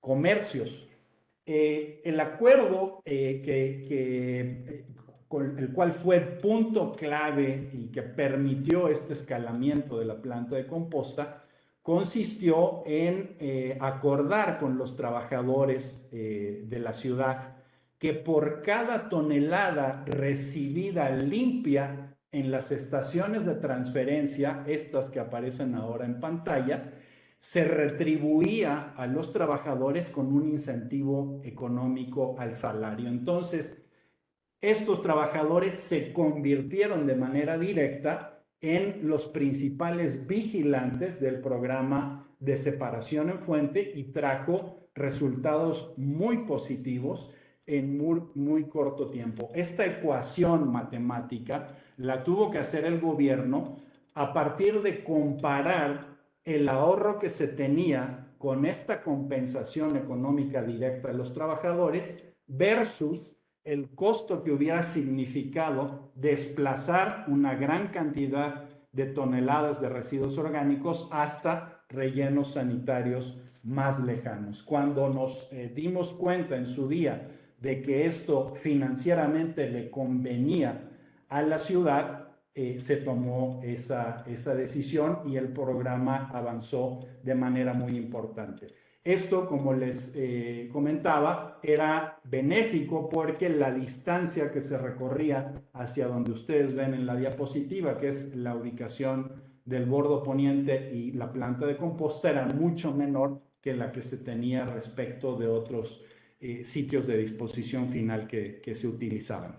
S10: comercios. El acuerdo con el cual fue punto clave y que permitió este escalamiento de la planta de composta consistió en acordar con los trabajadores de la ciudad que por cada tonelada recibida limpia en las estaciones de transferencia, estas que aparecen ahora en pantalla, se retribuía a los trabajadores con un incentivo económico al salario. Entonces, estos trabajadores se convirtieron de manera directa en los principales vigilantes del programa de separación en fuente, y trajo resultados muy positivos en muy corto tiempo. Esta ecuación matemática la tuvo que hacer el gobierno a partir de comparar el ahorro que se tenía con esta compensación económica directa a los trabajadores versus el costo que hubiera significado desplazar una gran cantidad de toneladas de residuos orgánicos hasta rellenos sanitarios más lejanos. Cuando nos dimos cuenta en su día de que esto financieramente le convenía a la ciudad, se tomó esa decisión y el programa avanzó de manera muy importante. Esto, como les comentaba, era benéfico porque la distancia que se recorría hacia donde ustedes ven en la diapositiva, que es la ubicación del bordo poniente y la planta de composta, era mucho menor que la que se tenía respecto de otros sitios de disposición final que se utilizaban.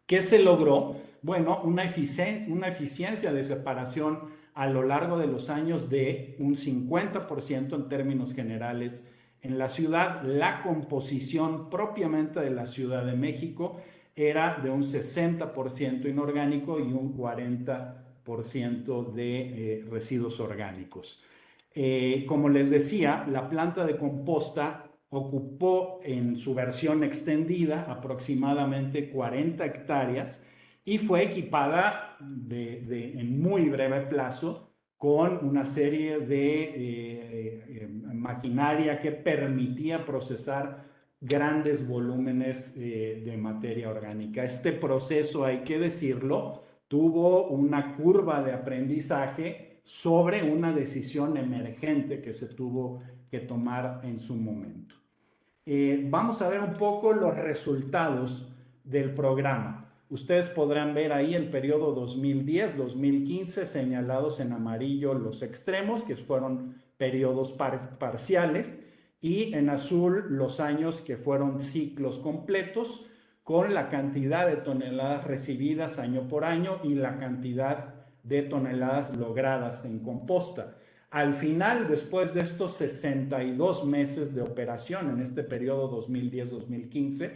S10: ¿Qué se logró? Bueno, una eficiencia de separación a lo largo de los años de un 50% en términos generales en la ciudad. La composición propiamente de la Ciudad de México era de un 60% inorgánico y un 40% de residuos orgánicos. Como les decía, la planta de composta ocupó en su versión extendida aproximadamente 40 hectáreas y fue equipada en muy breve plazo con una serie de maquinaria que permitía procesar grandes volúmenes de materia orgánica. Este proceso, hay que decirlo, tuvo una curva de aprendizaje sobre una decisión emergente que se tuvo que tomar en su momento. Vamos a ver un poco los resultados del programa. Ustedes podrán ver ahí el periodo 2010-2015 señalados en amarillo los extremos, que fueron periodos parciales, y en azul los años que fueron ciclos completos, con la cantidad de toneladas recibidas año por año y la cantidad de toneladas logradas en composta. Al final, después de estos 62 meses de operación en este periodo 2010-2015,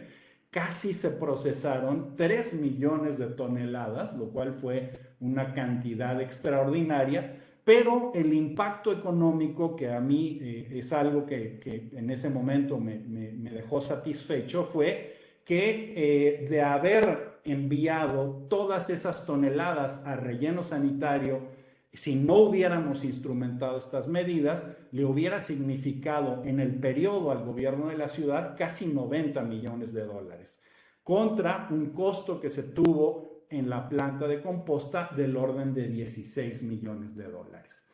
S10: casi se procesaron 3 millones de toneladas, lo cual fue una cantidad extraordinaria, pero el impacto económico, que a mí es algo que en ese momento me dejó satisfecho, fue que de haber enviado todas esas toneladas a relleno sanitario, si no hubiéramos instrumentado estas medidas, le hubiera significado en el periodo al gobierno de la ciudad casi 90 millones de dólares, contra un costo que se tuvo en la planta de composta del orden de 16 millones de dólares.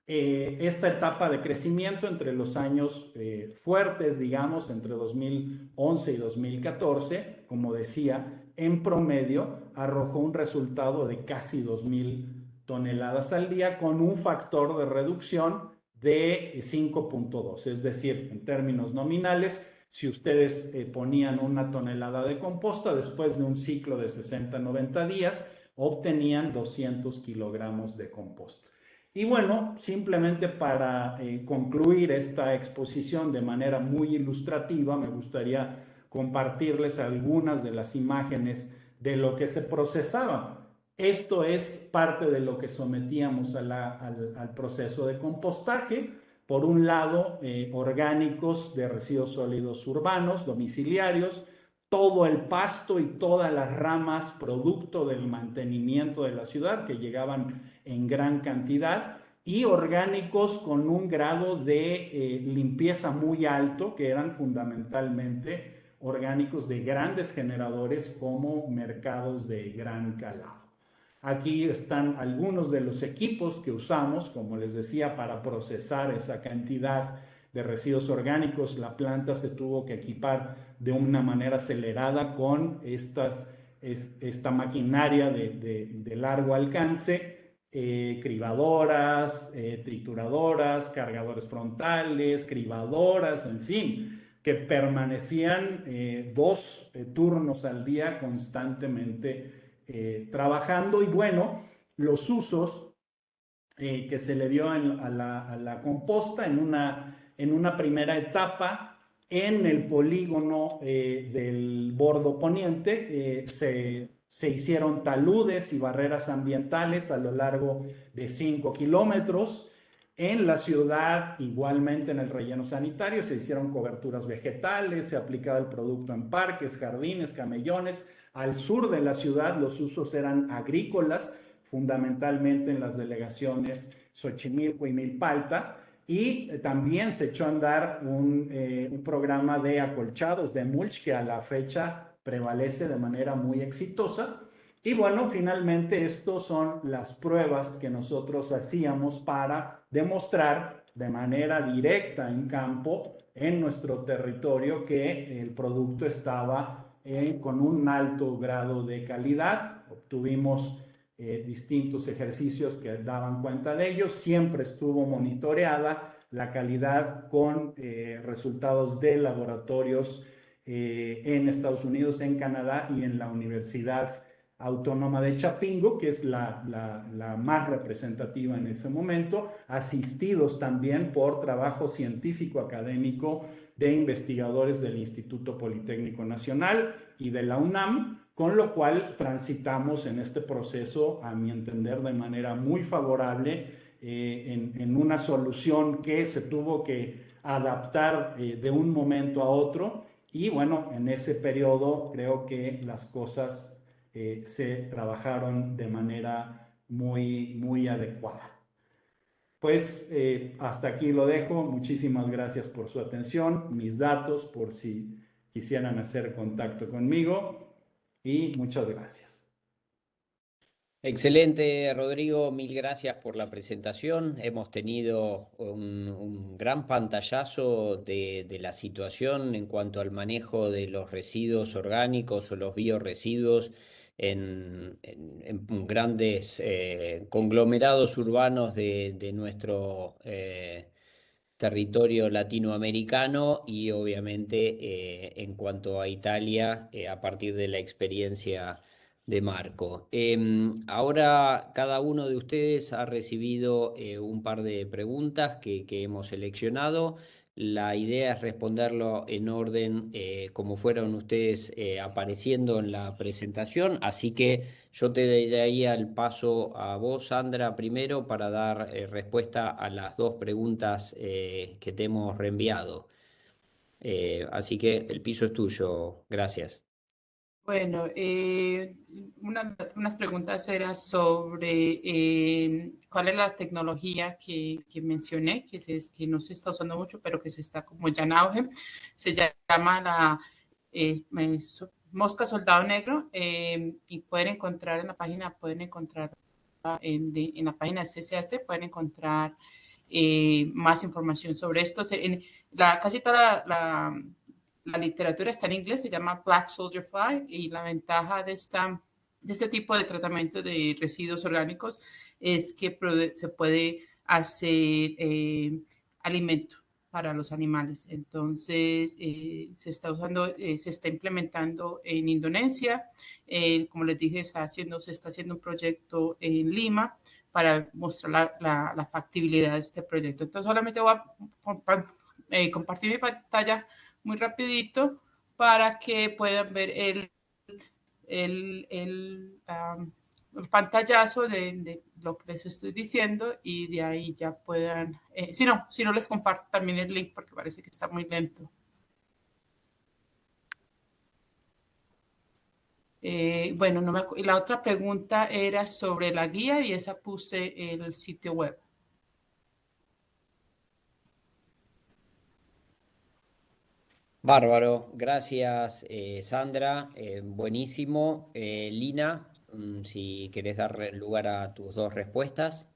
S10: Esta etapa de crecimiento entre los años fuertes, digamos, entre 2011 y 2014, como decía, en promedio arrojó un resultado de casi 2,000 toneladas al día, con un factor de reducción de 5.2, es decir, en términos nominales, si ustedes ponían una tonelada de composta, después de un ciclo de 60-90 días, obtenían 200 kilogramos de composta. Y bueno, simplemente para concluir esta exposición de manera muy ilustrativa, me gustaría compartirles algunas de las imágenes de lo que se procesaba. Esto es parte de lo que sometíamos al proceso de compostaje. Por un lado, orgánicos de residuos sólidos urbanos, domiciliarios, todo el pasto y todas las ramas producto del mantenimiento de la ciudad que llegaban en gran cantidad, y orgánicos con un grado de limpieza muy alto, que eran fundamentalmente orgánicos de grandes generadores como mercados de gran calado. Aquí están algunos de los equipos que usamos, como les decía, para procesar esa cantidad de residuos orgánicos. La planta se tuvo que equipar de una manera acelerada con esta maquinaria de largo alcance, cribadoras, trituradoras, cargadores frontales, cribadoras, en fin, que permanecían 2 turnos al día constantemente trabajando. Y bueno, los usos que se le dio a la composta en una primera etapa en el polígono del bordo poniente, se hicieron taludes y barreras ambientales a lo largo de 5 kilómetros. En la ciudad, igualmente en el relleno sanitario, se hicieron coberturas vegetales, se aplicaba el producto en parques, jardines, camellones. Al sur de la ciudad los usos eran agrícolas, fundamentalmente en las delegaciones Xochimilco y Milpalta, y también se echó a andar un programa de acolchados, de mulch, que a la fecha prevalece de manera muy exitosa. Y bueno, finalmente estos son las pruebas que nosotros hacíamos para demostrar de manera directa en campo, en nuestro territorio, que el producto estaba con un alto grado de calidad. Obtuvimos distintos ejercicios que daban cuenta de ello. Siempre estuvo monitoreada la calidad con resultados de laboratorios en Estados Unidos, en Canadá y en la Universidad Autónoma de Chapingo, que es la más representativa en ese momento, asistidos también por trabajo científico académico de investigadores del Instituto Politécnico Nacional y de la UNAM, con lo cual transitamos en este proceso, a mi entender, de manera muy favorable en una solución que se tuvo que adaptar de un momento a otro. Y bueno, en ese periodo creo que las cosas se trabajaron de manera muy adecuada. Pues hasta aquí lo dejo. Muchísimas gracias por su atención, mis datos por si quisieran hacer contacto conmigo y muchas gracias.
S3: Excelente, Rodrigo, mil gracias por la presentación. Hemos tenido un gran pantallazo de la situación en cuanto al manejo de los residuos orgánicos o los biorresiduos en grandes conglomerados urbanos de nuestro territorio latinoamericano y obviamente en cuanto a Italia, a partir de la experiencia de Marco. Ahora cada uno de ustedes ha recibido un par de preguntas que hemos seleccionado. La idea es responderlo en orden como fueron ustedes apareciendo en la presentación, así que yo te daría el paso a vos, Sandra, primero para dar respuesta a las dos preguntas que te hemos reenviado. Así que el piso es tuyo. Gracias.
S7: Bueno, unas preguntas eran sobre cuál es la tecnología que mencioné, que no se está usando mucho, pero que se está como ya en auge. Se llama la mosca soldado negro y pueden encontrar en la página, en la página de CCS, pueden encontrar más información sobre esto. Casi toda la literatura está en inglés, se llama Black Soldier Fly, y la ventaja de este tipo de tratamiento de residuos orgánicos es que se puede hacer alimento para los animales. Entonces, se está implementando en Indonesia. Como les dije, se está haciendo un proyecto en Lima para mostrar la factibilidad de este proyecto. Entonces, solamente voy a compartir mi pantalla muy rapidito para que puedan ver el pantallazo de lo que les estoy diciendo y de ahí ya puedan, si no les comparto también el link porque parece que está muy lento. Bueno, la otra pregunta era sobre la guía y esa puse el sitio web.
S3: Bárbaro, gracias Sandra, buenísimo. Lina, si querés dar lugar a tus dos respuestas.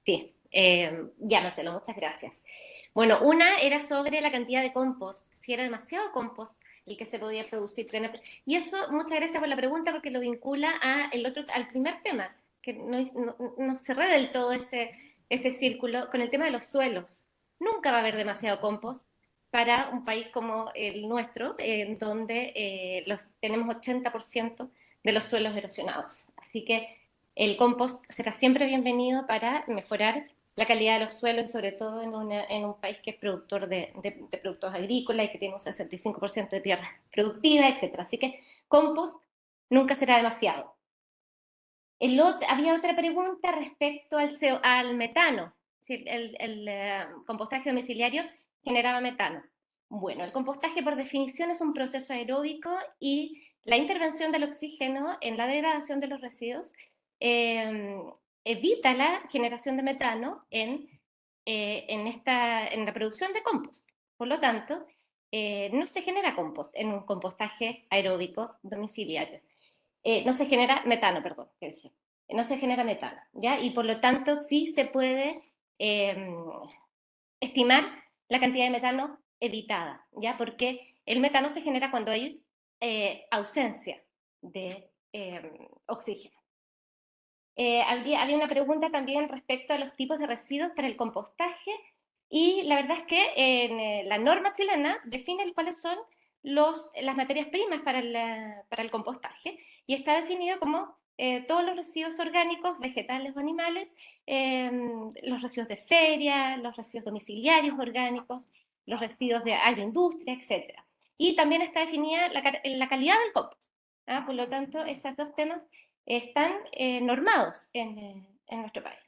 S8: Sí, ya Marcelo, muchas gracias. Bueno, una era sobre la cantidad de compost, si era demasiado compost el que se podía producir. Y eso, muchas gracias por la pregunta porque lo vincula al primer tema, que no cerré del todo ese círculo con el tema de los suelos. Nunca va a haber demasiado compost para un país como el nuestro, donde tenemos 80% de los suelos erosionados. Así que el compost será siempre bienvenido para mejorar la calidad de los suelos, sobre todo en un país que es productor de productos agrícolas y que tiene un 65% de tierra productiva, etc. Así que compost nunca será demasiado. Había otra pregunta respecto al metano, si el compostaje domiciliario generaba metano. Bueno, el compostaje por definición es un proceso aeróbico y la intervención del oxígeno en la degradación de los residuos evita la generación de metano en la producción de compost. Por lo tanto, no se genera compost en un compostaje aeróbico domiciliario. No se genera metano, perdón, que dije. No se genera metano, ¿ya? Y por lo tanto sí se puede estimar la cantidad de metano evitada, ¿ya? Porque el metano se genera cuando hay ausencia de oxígeno. Había una pregunta también respecto a los tipos de residuos para el compostaje y la verdad es que la norma chilena define cuáles son las materias primas para el compostaje, y está definido como todos los residuos orgánicos, vegetales o animales, los residuos de feria, los residuos domiciliarios orgánicos, los residuos de agroindustria, etc. Y también está definida la calidad del compost. Por lo tanto, esos dos temas están normados en nuestro país.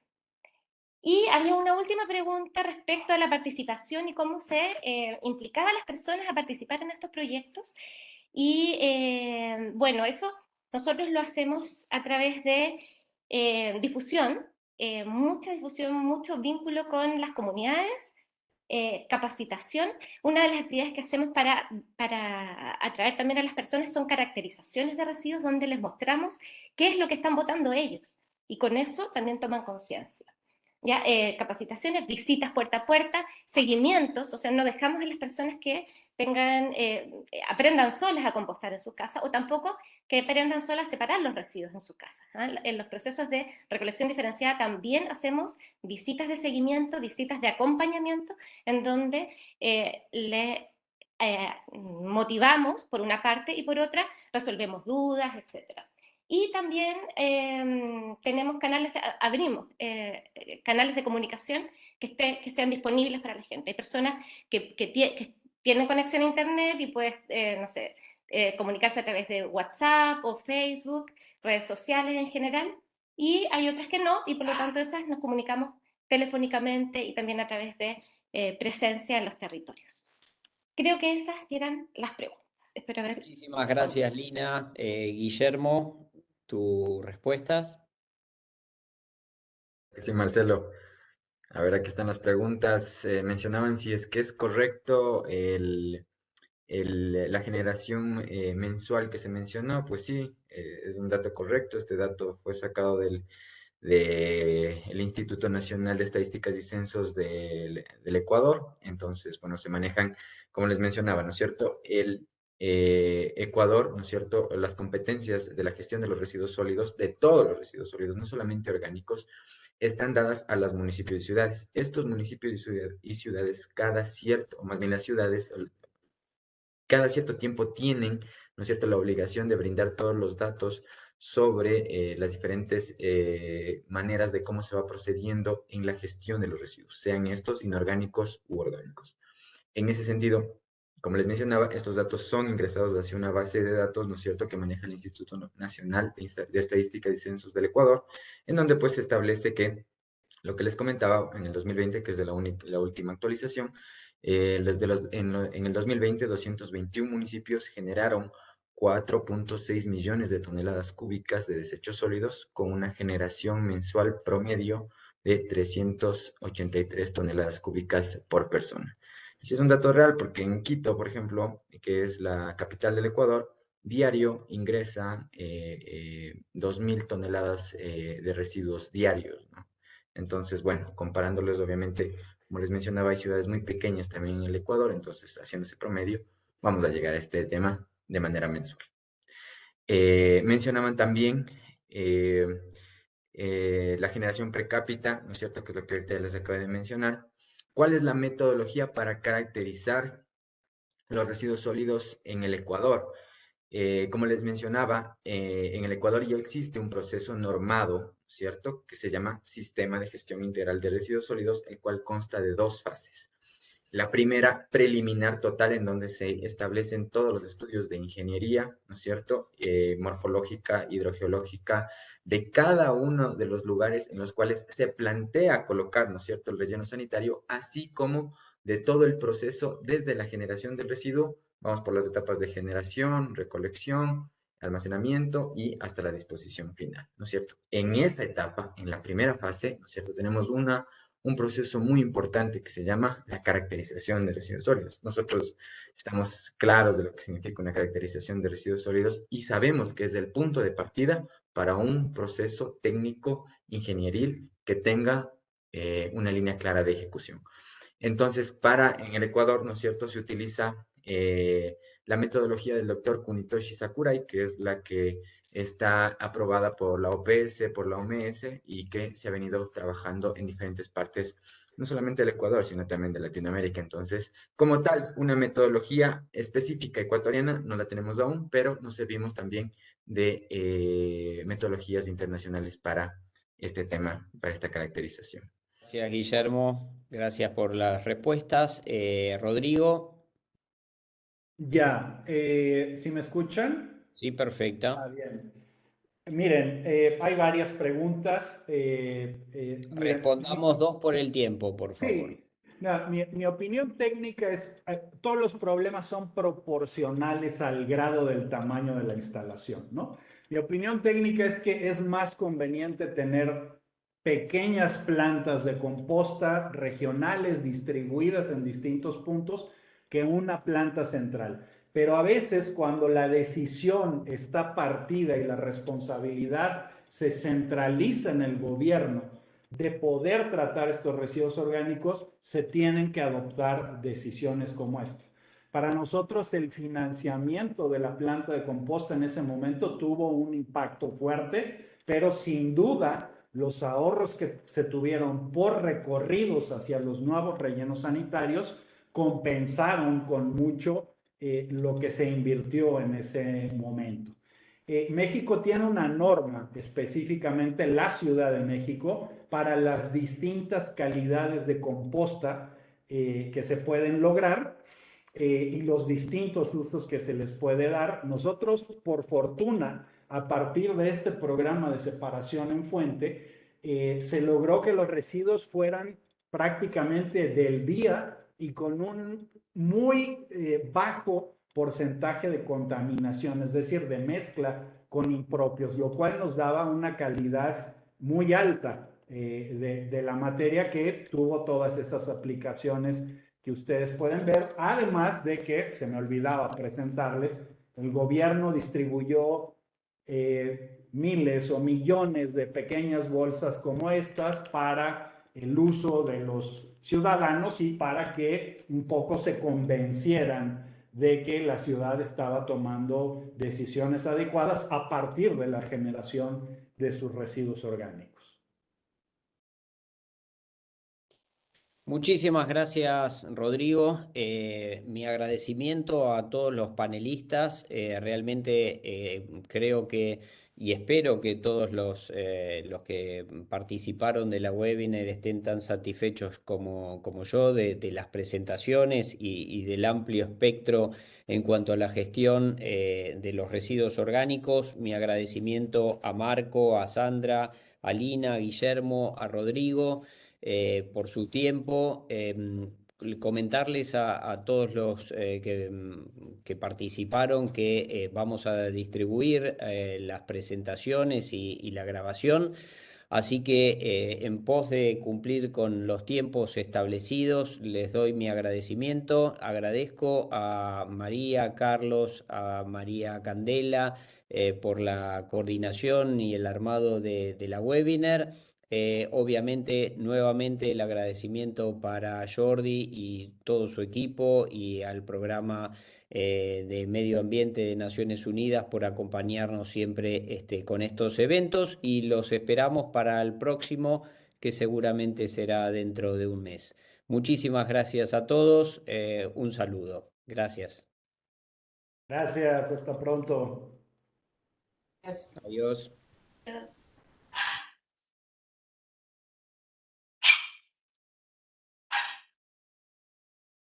S8: Y había una última pregunta respecto a la participación y cómo se implicaba a las personas a participar en estos proyectos. Y bueno, eso nosotros lo hacemos a través de difusión, mucha difusión, mucho vínculo con las comunidades, capacitación. Una de las actividades que hacemos para atraer también a las personas son caracterizaciones de residuos, donde les mostramos qué es lo que están votando ellos, y con eso también toman conciencia. ¿Ya? Capacitaciones, visitas puerta a puerta, seguimientos, o sea, no dejamos a las personas que aprendan solas a compostar en sus casas, o tampoco que aprendan solas a separar los residuos en sus casas. En los procesos de recolección diferenciada también hacemos visitas de seguimiento, visitas de acompañamiento, en donde le motivamos por una parte, y por otra resolvemos dudas, etc. Y también tenemos abrimos canales de comunicación que sean disponibles para la gente. Hay personas que tienen conexión a internet y pueden, no sé, comunicarse a través de WhatsApp o Facebook, redes sociales en general, y hay otras que no, y por lo tanto esas nos comunicamos telefónicamente y también a través de presencia en los territorios. Creo que esas eran las preguntas. Espero haber...
S3: Muchísimas gracias, Lina. Guillermo, tus respuestas.
S9: Sí, Marcelo. A ver, aquí están las preguntas. Mencionaban si es que es correcto la generación mensual que se mencionó. Pues sí, es un dato correcto. Este dato fue sacado del Instituto Nacional de Estadísticas y Censos del Ecuador. Entonces, bueno, se manejan, como les mencionaba, ¿no es cierto? El Ecuador, ¿no es cierto? Las competencias de la gestión de los residuos sólidos, de todos los residuos sólidos, no solamente orgánicos, están dadas a los municipios y ciudades. Estos municipios y ciudades, cada cierto, o más bien las ciudades, cada cierto tiempo tienen, ¿no es cierto?, la obligación de brindar todos los datos sobre las diferentes maneras de cómo se va procediendo en la gestión de los residuos, sean estos inorgánicos u orgánicos. En ese sentido, como les mencionaba, estos datos son ingresados hacia una base de datos, ¿no es cierto?, que maneja el Instituto Nacional de Estadísticas y Censos del Ecuador, en donde pues se establece que lo que les comentaba en el 2020, que es de la última actualización, en el 2020, 221 municipios generaron 4.6 millones de toneladas cúbicas de desechos sólidos, con una generación mensual promedio de 383 toneladas cúbicas por persona. Ese es un dato real porque en Quito, por ejemplo, que es la capital del Ecuador, diario ingresa 2.000 toneladas de residuos diarios, ¿no? Entonces, bueno, comparándoles, obviamente, como les mencionaba, hay ciudades muy pequeñas también en el Ecuador, entonces, haciendo ese promedio, vamos a llegar a este tema de manera mensual. Mencionaban también la generación per cápita, ¿no es cierto?, que es lo que ahorita les acabo de mencionar. ¿Cuál es la metodología para caracterizar los residuos sólidos en el Ecuador? Como les mencionaba, en el Ecuador ya existe un proceso normado, ¿cierto?, que se llama Sistema de Gestión Integral de Residuos Sólidos, el cual consta de dos fases. La primera, preliminar total, en donde se establecen todos los estudios de ingeniería, ¿no es cierto?, morfológica, hidrogeológica, de cada uno de los lugares en los cuales se plantea colocar, ¿no es cierto?, el relleno sanitario, así como de todo el proceso desde la generación del residuo. Vamos por las etapas de generación, recolección, almacenamiento y hasta la disposición final, ¿no es cierto? En esa etapa, en la primera fase, ¿no es cierto?, tenemos un proceso muy importante que se llama la caracterización de residuos sólidos. Nosotros estamos claros de lo que significa una caracterización de residuos sólidos y sabemos que es el punto de partida para un proceso técnico ingenieril que tenga una línea clara de ejecución. Entonces, en el Ecuador, ¿no es cierto?, se utiliza la metodología del doctor Kunitoshi Sakurai, que es la que está aprobada por la OPS, por la OMS y que se ha venido trabajando en diferentes partes, no solamente del Ecuador, sino también de Latinoamérica. Entonces, como tal, una metodología específica ecuatoriana no la tenemos aún, pero nos servimos también de metodologías internacionales para este tema, para esta caracterización.
S3: Gracias, Guillermo. Gracias por las respuestas. Rodrigo.
S10: Ya, ¿sí me escuchan?
S3: Sí, perfecta.
S10: Ah, bien. Miren, hay varias preguntas. Miren,
S3: Respondamos dos por el tiempo, por favor.
S10: sí, no, mi opinión técnica es, todos los problemas son proporcionales al grado del tamaño de la instalación, ¿no? Mi opinión técnica es que es más conveniente tener pequeñas plantas de composta regionales distribuidas en distintos puntos que una planta central. Pero a veces cuando la decisión está partida y la responsabilidad se centraliza en el gobierno de poder tratar estos residuos orgánicos, se tienen que adoptar decisiones como esta. Para nosotros el financiamiento de la planta de composta en ese momento tuvo un impacto fuerte, pero sin duda los ahorros que se tuvieron por recorridos hacia los nuevos rellenos sanitarios compensaron con mucho lo que se invirtió en ese momento. México tiene una norma, específicamente la Ciudad de México, para las distintas calidades de composta que se pueden lograr y los distintos usos que se les puede dar. Nosotros, por fortuna, a partir de este programa de separación en fuente, se logró que los residuos fueran prácticamente del día y con un muy bajo porcentaje de contaminación, es decir, de mezcla con impropios, lo cual nos daba una calidad muy alta de la materia que tuvo todas esas aplicaciones que ustedes pueden ver, además de que, se me olvidaba presentarles, el gobierno distribuyó miles o millones de pequeñas bolsas como estas para el uso de los ciudadanos y para que un poco se convencieran de que la ciudad estaba tomando decisiones adecuadas a partir de la generación de sus residuos orgánicos.
S3: Muchísimas gracias, Rodrigo. Mi agradecimiento a todos los panelistas. Realmente creo que y espero que todos los que participaron de la webinar estén tan satisfechos como yo de las presentaciones y del amplio espectro en cuanto a la gestión de los residuos orgánicos. Mi agradecimiento a Marco, a Sandra, a Lina, a Guillermo, a Rodrigo. Por su tiempo. Comentarles a todos los que participaron que vamos a distribuir las presentaciones y la grabación. Así que en pos de cumplir con los tiempos establecidos, les doy mi agradecimiento. Agradezco a María, Carlos, a María Candela por la coordinación y el armado de la webinar. Obviamente, nuevamente el agradecimiento para Jordi y todo su equipo y al programa de Medio Ambiente de Naciones Unidas por acompañarnos siempre con estos eventos y los esperamos para el próximo, que seguramente será dentro de un mes. Muchísimas gracias a todos. Un saludo. Gracias.
S10: Gracias, hasta pronto.
S7: Yes.
S3: Adiós.
S8: Gracias.